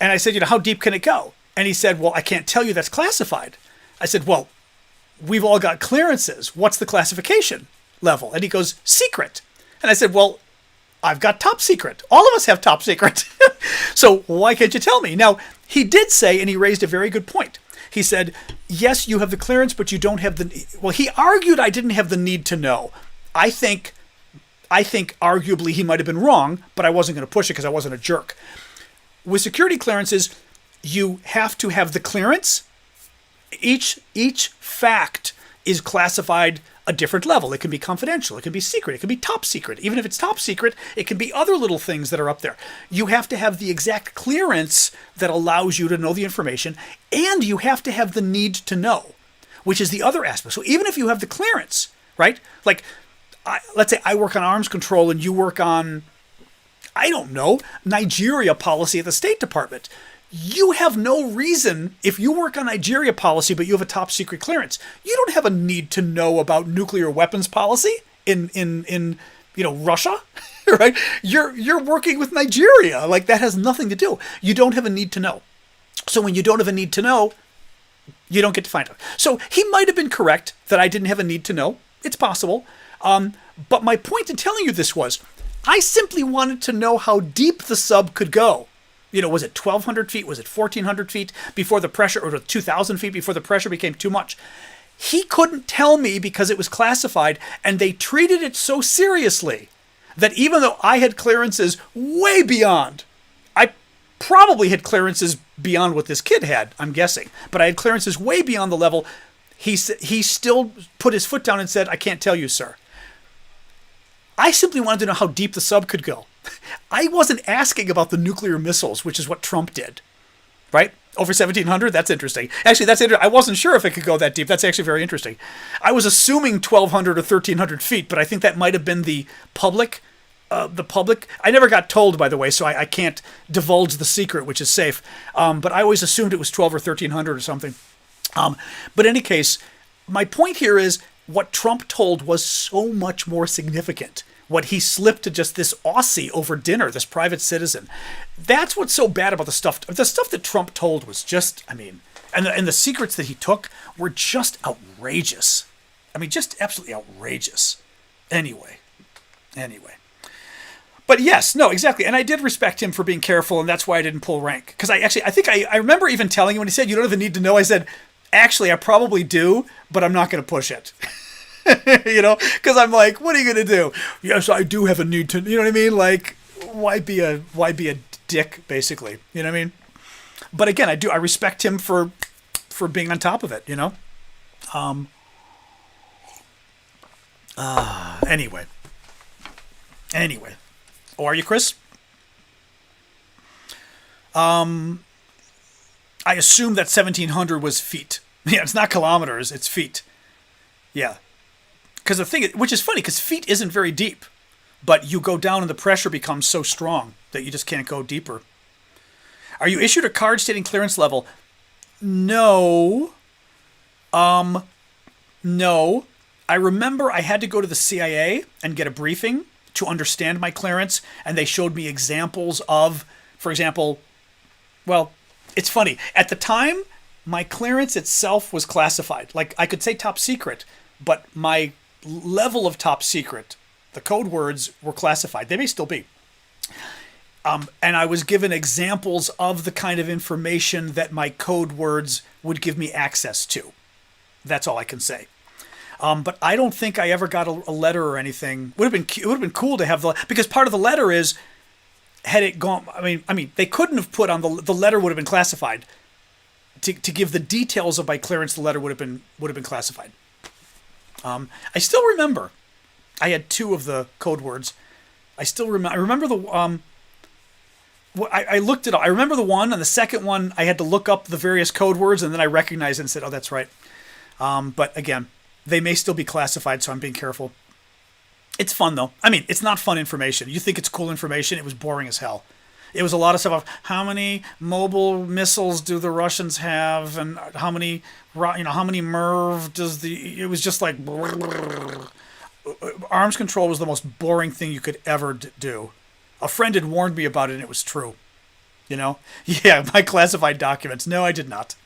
S1: And I said, how deep can it go? And he said, well, I can't tell you, that's classified. I said, well, we've all got clearances. What's the classification level? And he goes, secret. And I said, well, I've got top secret. All of us have top secret. So why can't you tell me? Now, he did say, and he raised a very good point. He said, yes, you have the clearance, but you don't have he argued I didn't have the need to know. I think arguably he might have been wrong, but I wasn't going to push it because I wasn't a jerk. With security clearances, you have to have the clearance. Each fact is classified a different level. It can be confidential. It can be secret. It can be top secret. Even if it's top secret, it can be other little things that are up there. You have to have the exact clearance that allows you to know the information, and you have to have the need to know, which is the other aspect. So even if you have the clearance, right? Like, let's say I work on arms control and you work on, I don't know, Nigeria policy at the State Department. You have no reason, if you work on Nigeria policy but you have a top secret clearance, you don't have a need to know about nuclear weapons policy in Russia, right? You're working with Nigeria. Like, that has nothing to do. You don't have a need to know. So when you don't have a need to know, you don't get to find out. So he might have been correct that I didn't have a need to know. It's possible. But my point in telling you this was, I simply wanted to know how deep the sub could go. Was it 1,200 feet? Was it 1,400 feet before the pressure, or 2,000 feet before the pressure became too much? He couldn't tell me because it was classified, and they treated it so seriously that even though I had clearances way beyond, I probably had clearances beyond what this kid had, I'm guessing, but I had clearances way beyond the level, he still put his foot down and said, I can't tell you, sir. I simply wanted to know how deep the sub could go. I wasn't asking about the nuclear missiles, which is what Trump did, right? Over 1,700? That's interesting. Actually, that's interesting. I wasn't sure if it could go that deep. That's actually very interesting. I was assuming 1,200 or 1,300 feet, but I think that might have been the public. I never got told, by the way, so I can't divulge the secret, which is safe. But I always assumed it was 12 or 1,300 or something. But in any case, my point here is what Trump told was so much more significant. What he slipped to just this Aussie over dinner, this private citizen. That's what's so bad about the stuff. The stuff that Trump told was just, and the secrets that he took were just outrageous. Just absolutely outrageous. Anyway. But yes, no, exactly. And I did respect him for being careful, and that's why I didn't pull rank. Because I remember even telling him when he said, you don't even need to know, I said, actually, I probably do, but I'm not going to push it. Because I'm like, what are you going to do? Yes, I do have a need to, you know what I mean? Like, why be a dick, basically? You know what I mean? But again, I respect him for being on top of it, Anyway. Oh, are you, Chris? I assume that 1700 was feet. Yeah, it's not kilometers, it's feet. Yeah. Because the thing, which is funny, because feet isn't very deep, but you go down and the pressure becomes so strong that you just can't go deeper. Are you issued a card stating clearance level? No. No. I remember I had to go to the CIA and get a briefing to understand my clearance, and they showed me examples of, for example, well, it's funny. At the time, my clearance itself was classified. Like, I could say top secret, but my level of top secret, the code words were classified. They may still be. And I was given examples of the kind of information that my code words would give me access to. That's all I can say. But I don't think I ever got a letter or anything. It would have been cool to have because part of the letter is, had it gone, I mean, they couldn't have put on the letter would have been classified. To give the details of my clearance, the letter would have been classified. I still remember, I had 2 of the code words. I remember the I looked it up. I remember the one, and the second one I had to look up the various code words, and then I recognized it and said, "Oh, that's right." But again, they may still be classified, so I'm being careful. It's fun, though. I mean, it's not fun information. You think it's cool information. It was boring as hell. It was a lot of stuff of how many mobile missiles do the Russians have, and how many MIRV does the... It was just like... Arms control was the most boring thing you could ever do. A friend had warned me about it, and it was true. You know? Yeah, my classified documents. No, I did not.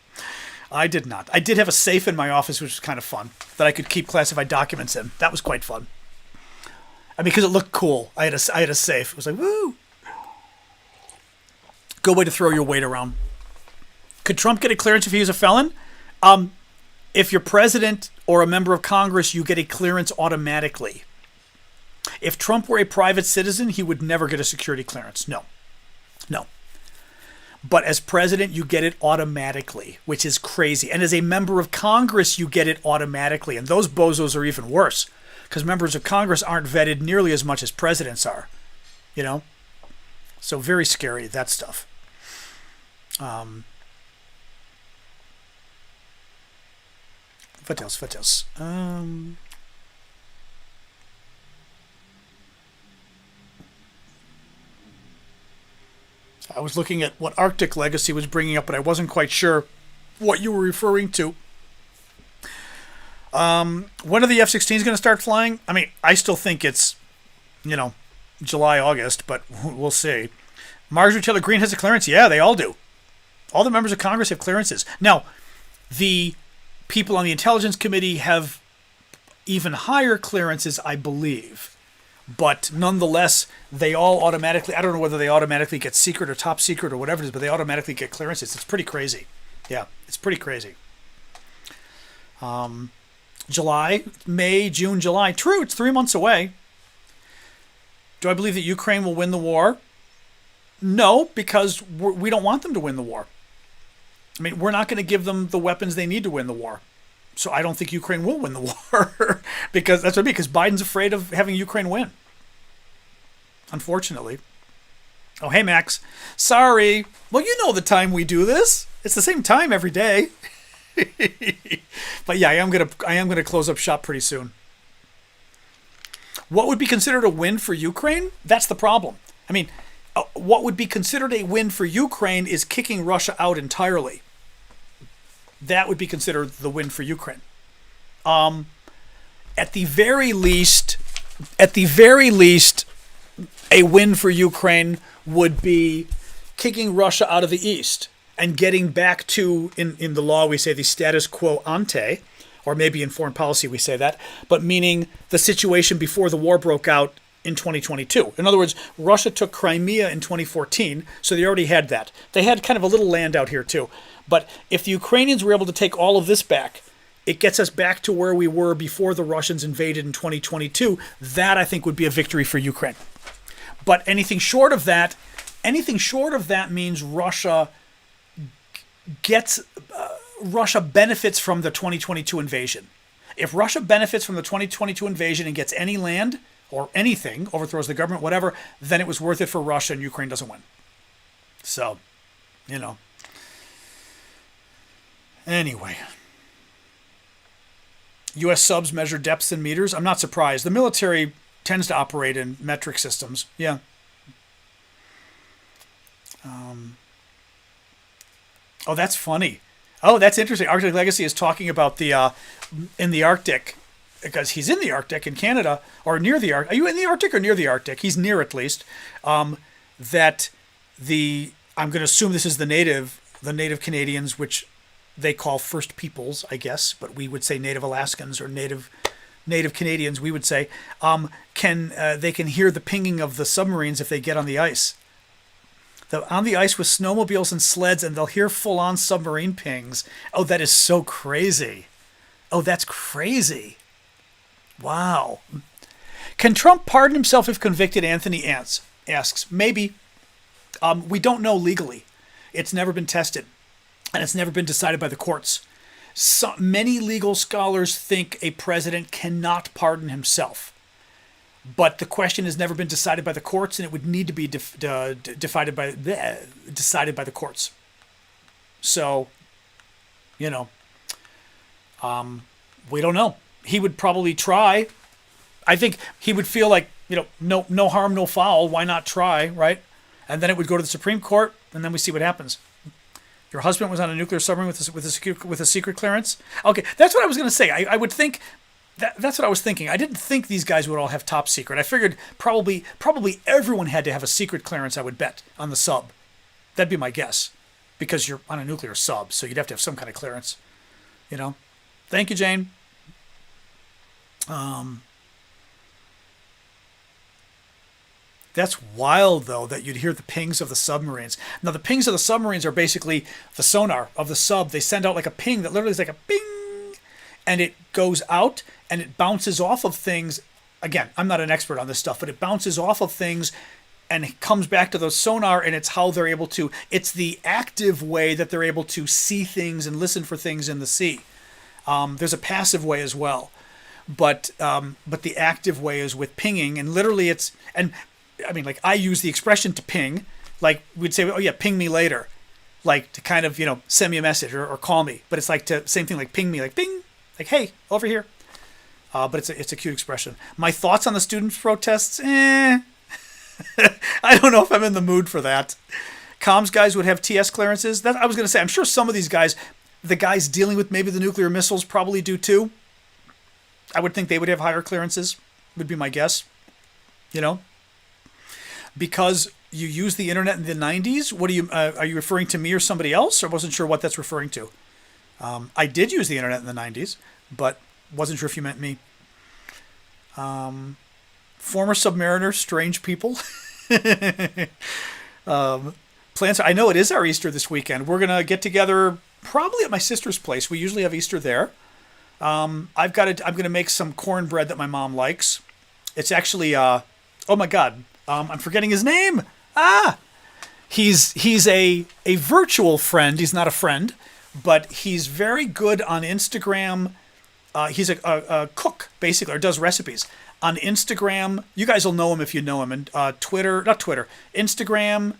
S1: I did have a safe in my office, which was kind of fun, that I could keep classified documents in. That was quite fun. I mean, because it looked cool. I had a safe. It was like, woo! Good way to throw your weight around. Could Trump get a clearance if he was a felon? If you're president or a member of Congress, you get a clearance automatically. If Trump were a private citizen, he would never get a security clearance. No. But as president, you get it automatically, which is crazy. And as a member of Congress, you get it automatically. And those bozos are even worse, because members of Congress aren't vetted nearly as much as presidents are. You know? So very scary, that stuff. What else? I was looking at what Arctic Legacy was bringing up, but I wasn't quite sure what you were referring to. When are the F-16s going to start flying? I mean, I still think it's, July, August, but we'll see. Marjorie Taylor Greene has a clearance. Yeah, they all do. All the members of Congress have clearances. Now, the people on the Intelligence Committee have even higher clearances, I believe. But nonetheless, they all automatically, I don't know whether they automatically get secret or top secret or whatever it is, but they automatically get clearances. It's pretty crazy. Yeah, it's pretty crazy. July, May, June, July. True, it's 3 months away. Do I believe that Ukraine will win the war? No, because we don't want them to win the war. I mean, we're not going to give them the weapons they need to win the war. So I don't think Ukraine will win the war because that's what I mean. Because Biden's afraid of having Ukraine win. Unfortunately. Oh, hey Max. Sorry. Well, you know the time we do this. It's the same time every day. But yeah, I am gonna close up shop pretty soon. What would be considered a win for Ukraine? That's the problem. I mean, what would be considered a win for Ukraine is kicking Russia out entirely. That would be considered the win for Ukraine. At the very least, a win for Ukraine would be kicking Russia out of the East and getting back to, in the law we say the status quo ante, or maybe in foreign policy we say that, but meaning the situation before the war broke out in 2022. In other words, Russia took Crimea in 2014, so they already had that. They had kind of a little land out here too. But if the Ukrainians were able to take all of this back, it gets us back to where we were before the Russians invaded in 2022. That, I think, would be a victory for Ukraine. But anything short of that means Russia Russia benefits from the 2022 invasion. If Russia benefits from the 2022 invasion and gets any land or anything, overthrows the government, whatever, then it was worth it for Russia and Ukraine doesn't win. So, Anyway. U.S. subs measure depths in meters. I'm not surprised. The military tends to operate in metric systems. Yeah. Oh, that's funny. Oh, that's interesting. Arctic Legacy is talking about the in the Arctic, because he's in the Arctic in Canada, or near the Arctic. Are you in the Arctic or near the Arctic? He's near, at least. That I'm going to assume this is the native Canadians, which they call First Peoples, I guess, but we would say Native Alaskans or Native Canadians. We would say they can hear the pinging of the submarines if they get on the ice. On the ice with snowmobiles and sleds, and they'll hear full-on submarine pings. Oh, that is so crazy. Oh, that's crazy. Wow. Can Trump pardon himself if convicted? Anthony asks. Maybe. We don't know legally. It's never been tested, and it's never been decided by the courts. Many legal scholars think a president cannot pardon himself. But the question has never been decided by the courts, and it would need to be decided by the courts. So, we don't know. He would probably try. I think he would feel like, no harm, no foul. Why not try, right? And then it would go to the Supreme Court, and then we see what happens. Your husband was on a nuclear submarine with a secret clearance? Okay, that's what I was going to say. I would think... That's what I was thinking. I didn't think these guys would all have top secret. I figured probably everyone had to have a secret clearance, I would bet, on the sub. That'd be my guess. Because you're on a nuclear sub, so you'd have to have some kind of clearance. Thank you, Jane. That's wild, though, that you'd hear the pings of the submarines. Now, the pings of the submarines are basically the sonar of the sub. They send out like a ping that literally is like a ping. And it goes out and it bounces off of things. Again, I'm not an expert on this stuff, but it bounces off of things and it comes back to the sonar, and it's how they're able to, it's the active way that they're able to see things and listen for things in the sea. There's a passive way as well, but the active way is with pinging, and literally I use the expression to ping, like we'd say, oh yeah, ping me later, like to kind of, send me a message or call me, but it's like same thing, like ping me, like ping. Like, hey, over here. But it's a cute expression. My thoughts on the student protests? I don't know if I'm in the mood for that. Comms guys would have TS clearances. That I was going to say, I'm sure some of these guys, the guys dealing with maybe the nuclear missiles probably do too. I would think they would have higher clearances, would be my guess. Because you used the internet in the 90s? What are you referring to me or somebody else? I wasn't sure what that's referring to. I did use the internet in the 90s, but wasn't sure if you meant me. Former Submariner, strange people. Plans. I know it is our Easter this weekend. We're going to get together probably at my sister's place. We usually have Easter there. I'm going to make some cornbread that my mom likes. It's actually, oh my God, I'm forgetting his name. He's a virtual friend. He's not a friend. But he's very good on Instagram. He's a cook, basically, or does recipes. On Instagram, you guys will know him if you know him. And Instagram,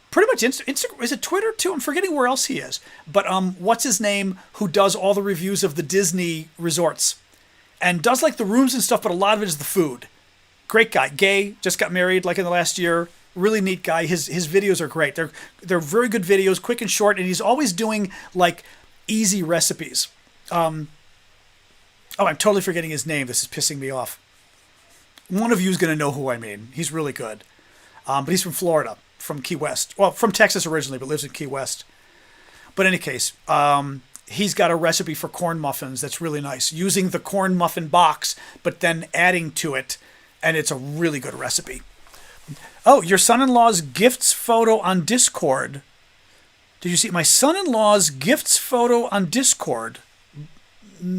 S1: pretty much Instagram. Is it Twitter too? I'm forgetting where else he is. But what's his name, who does all the reviews of the Disney resorts. And does like the rooms and stuff, but a lot of it is the food. Great guy. Gay, just got married like in the last year. Really neat guy. His videos are great. They're very good videos, quick and short, and he's always doing like easy recipes. I'm totally forgetting his name. This is pissing me off. One of you is going to know who I mean. He's really good. But he's from Florida, from Key West. Well, from Texas originally, but lives in Key West. But in any case, he's got a recipe for corn muffins that's really nice, using the corn muffin box, but then adding to it, and it's a really good recipe. Oh, your son-in-law's gifts photo on Discord. Did you see my son-in-law's gifts photo on Discord?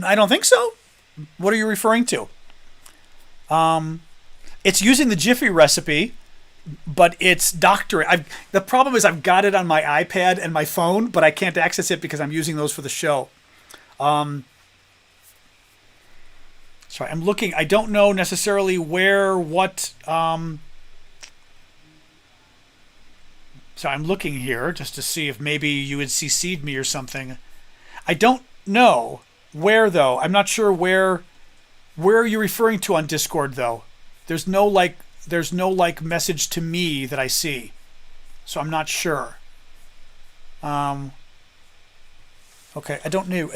S1: I don't think so. What are you referring to? It's using the Jiffy recipe. but it's doctorate. The problem is I've got it on my iPad and my phone, but I can't access it because I'm using those for the show. Sorry, I'm looking. I don't know necessarily what. So I'm looking here just to see if maybe you had CC'd me or something. I don't know where though. I'm not sure where are you referring to on Discord though. There's no message to me that I see. So I'm not sure. Okay, I don't know.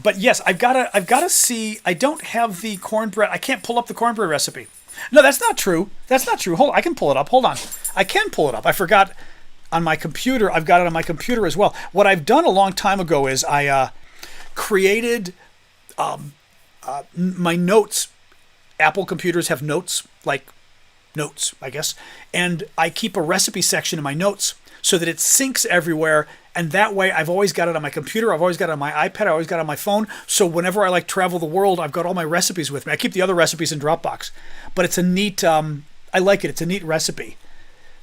S1: But yes, I've gotta see. I don't have the cornbread. I can't pull up the cornbread recipe. No, that's not true. Hold on, I can pull it up. Hold on. I can pull it up. I forgot on my computer. I've got it on my computer as well. What I've done a long time ago is I created my notes. Apple computers have notes, like notes, I guess. And I keep a recipe section in my notes so that it syncs everywhere. And that way, I've always got it on my computer. I've always got it on my iPad. I always got it on my phone. So whenever I travel the world, I've got all my recipes with me. I keep the other recipes in Dropbox. But it's a neat, I like it. It's a neat recipe.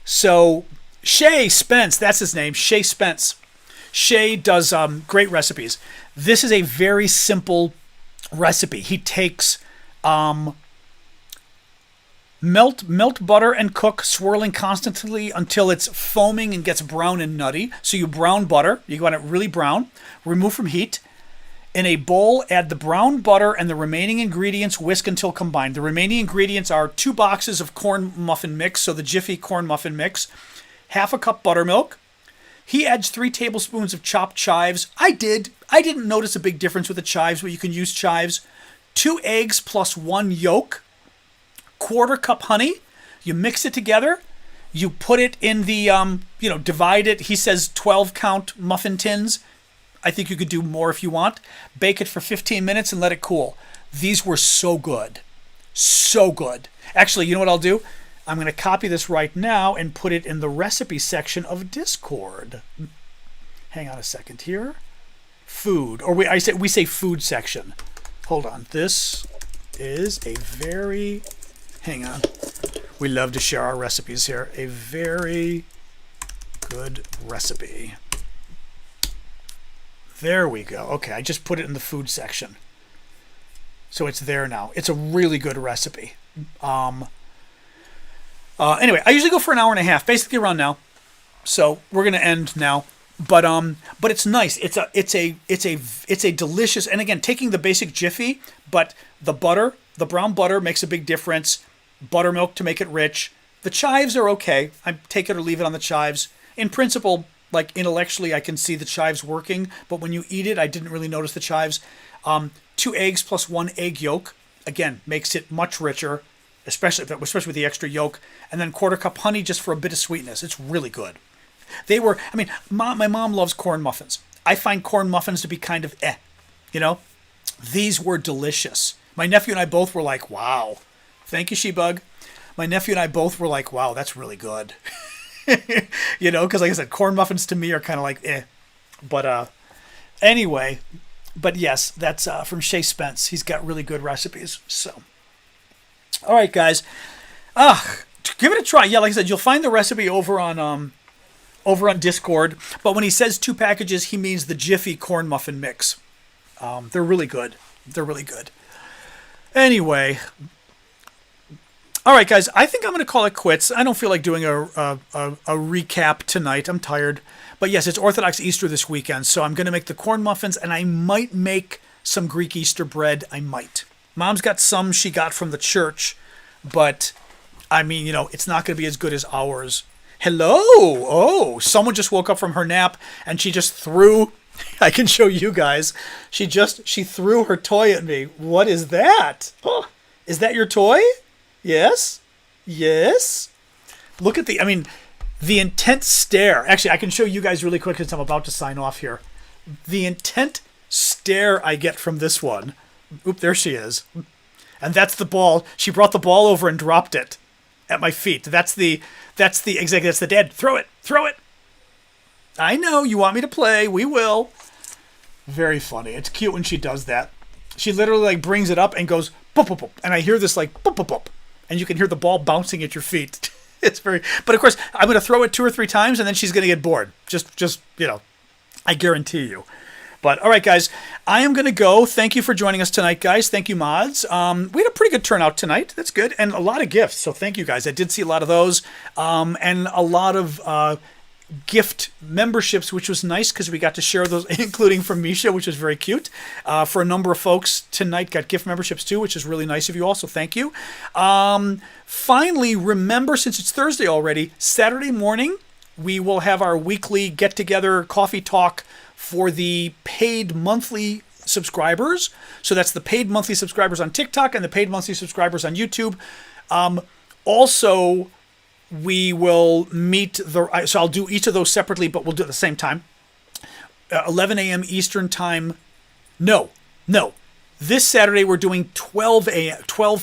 S1: So Shay Spence, that's his name, Shay Spence. Shay does great recipes. This is a very simple recipe. He takes melt butter and cook, swirling constantly until it's foaming and gets brown and nutty. So you brown butter. You want it really brown. Remove from heat. In a bowl, add the brown butter and the remaining ingredients. Whisk until combined. The remaining ingredients are 2 boxes of corn muffin mix, so the Jiffy corn muffin mix, half a cup buttermilk. He adds 3 tablespoons of chopped chives. I didn't notice a big difference with the chives, but you can use chives. 2 eggs plus 1 yolk. 1/4 cup honey. You mix it together. You put it in the, divide it. He says 12 count muffin tins. I think you could do more if you want. Bake it for 15 minutes and let it cool. These were so good. So good. Actually, you know what I'll do? I'm going to copy this right now and put it in the recipe section of Discord. Hang on a second here. Food. Or we say food section. Hold on. This is a very... Hang on. We love to share our recipes here. A very good recipe. There we go. Okay, I just put it in the food section. So it's there now. It's a really good recipe. Anyway, I usually go for an hour and a half, basically around now. So we're gonna end now. But it's nice. It's a delicious, and again, taking the basic Jiffy, but the brown butter makes a big difference. Buttermilk to make it rich. The chives are okay. I take it or leave it on the chives. In principle, intellectually, I can see the chives working, but when you eat it, I didn't really notice the chives. 2 eggs plus 1 egg yolk, again, makes it much richer, especially with the extra yolk. And then 1/4 cup honey just for a bit of sweetness. It's really good. My mom loves corn muffins. I find corn muffins to be kind of These were delicious. My nephew and I both were like, wow. Thank you, Shebug. My nephew and I both were like, wow, that's really good. Because like I said, corn muffins to me are kind of like, eh. But anyway, but yes, that's from Shay Spence. He's got really good recipes. So, all right, guys. Give it a try. Yeah, like I said, you'll find the recipe over on Discord. But when he says 2 packages, he means the Jiffy corn muffin mix. They're really good. Anyway, all right, guys. I think I'm going to call it quits. I don't feel like doing a recap tonight. I'm tired. But yes, it's Orthodox Easter this weekend, so I'm going to make the corn muffins, and I might make some Greek Easter bread. I might. Mom's got some she got from the church, but it's not going to be as good as ours. Hello. Oh, someone just woke up from her nap, and she just threw. I can show you guys. She threw her toy at me. What is that? Oh, is that your toy? Yes. Look at the intense stare. Actually, I can show you guys really quick since I'm about to sign off here. The intent stare I get from this one. Oop, there she is. And that's the ball. She brought the ball over and dropped it at my feet. That's the dad. Throw it. I know you want me to play. We will. Very funny. It's cute when she does that. She literally brings it up and goes pop pop pop, and I hear this pop pop pop. and you can hear the ball bouncing at your feet. It's very, but of course, I'm going to throw it 2 or 3 times, and then she's going to get bored. Just I guarantee you. But all right, guys, I am going to go. Thank you for joining us tonight, guys. Thank you, mods. We had a pretty good turnout tonight. That's good, and a lot of gifts. So thank you, guys. I did see a lot of those, and a lot of gift memberships, which was nice because we got to share those, including from Misha, which was very cute. For a number of folks tonight got gift memberships too, which is really nice of you all, so thank you. Finally, remember, since it's Thursday already, Saturday morning we will have our weekly get-together coffee talk for the paid monthly subscribers. So that's the paid monthly subscribers on TikTok and the paid monthly subscribers on YouTube. Also, we will meet so I'll do each of those separately, but we'll do it at the same time. 11 a.m. Eastern time. No. This Saturday we're doing 12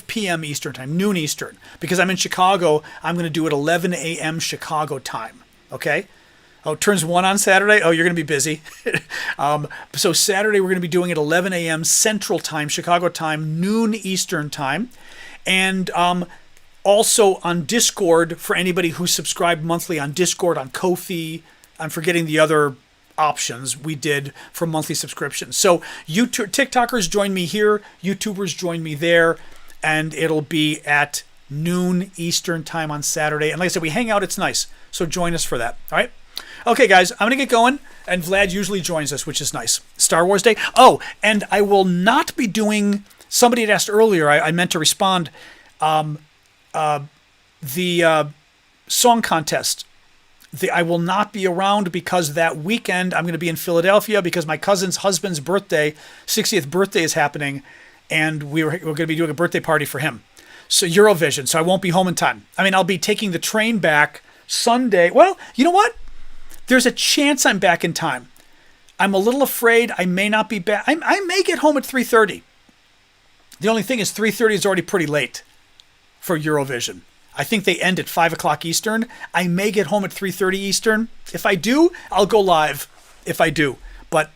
S1: p.m. Eastern time, noon Eastern. Because I'm in Chicago, I'm going to do it 11 a.m. Chicago time. Okay? Oh, turns 1 on Saturday? Oh, you're going to be busy. So Saturday we're going to be doing it 11 a.m. Central time, Chicago time, noon Eastern time. And also on Discord, for anybody who subscribed monthly on Discord, on Ko-fi, I'm forgetting the other options we did for monthly subscriptions. So YouTube, TikTokers join me here, YouTubers join me there, and it'll be at noon Eastern time on Saturday. And like I said, we hang out, it's nice. So join us for that. All right? Okay, guys, I'm going to get going, and Vlad usually joins us, which is nice. Star Wars Day. Oh, and I will not be doing, somebody had asked earlier, I meant to respond, the song contest. I will not be around because that weekend I'm going to be in Philadelphia because my cousin's husband's birthday, 60th birthday is happening, and we're going to be doing a birthday party for him. So Eurovision, so I won't be home in time. I mean, I'll be taking the train back Sunday. Well, you know what? There's a chance I'm back in time. I'm a little afraid I may not be back. I may get home at 3:30. The only thing is 3:30 is already pretty late for Eurovision. I think they end at 5 o'clock Eastern. I may get home at 3:30 Eastern. If I do, I'll go live. If I do, but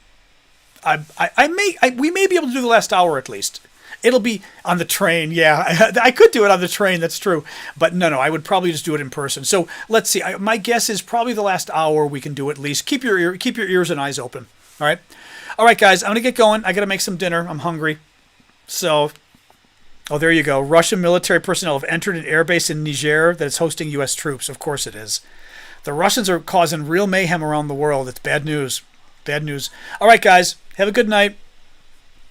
S1: we may be able to do the last hour at least. It'll be on the train. Yeah, I could do it on the train. That's true. But no, I would probably just do it in person. So let's see. My guess is probably the last hour we can do at least. Keep your ears and eyes open. All right, guys. I'm gonna get going. I gotta make some dinner. I'm hungry. So, oh, there you go. Russian military personnel have entered an airbase in Niger that is hosting U.S. troops. Of course it is. The Russians are causing real mayhem around the world. It's bad news. Bad news. All right, guys. Have a good night.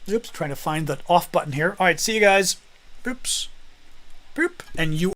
S1: Oops, trying to find the off button here. All right, see you guys. Oops. Boop. And you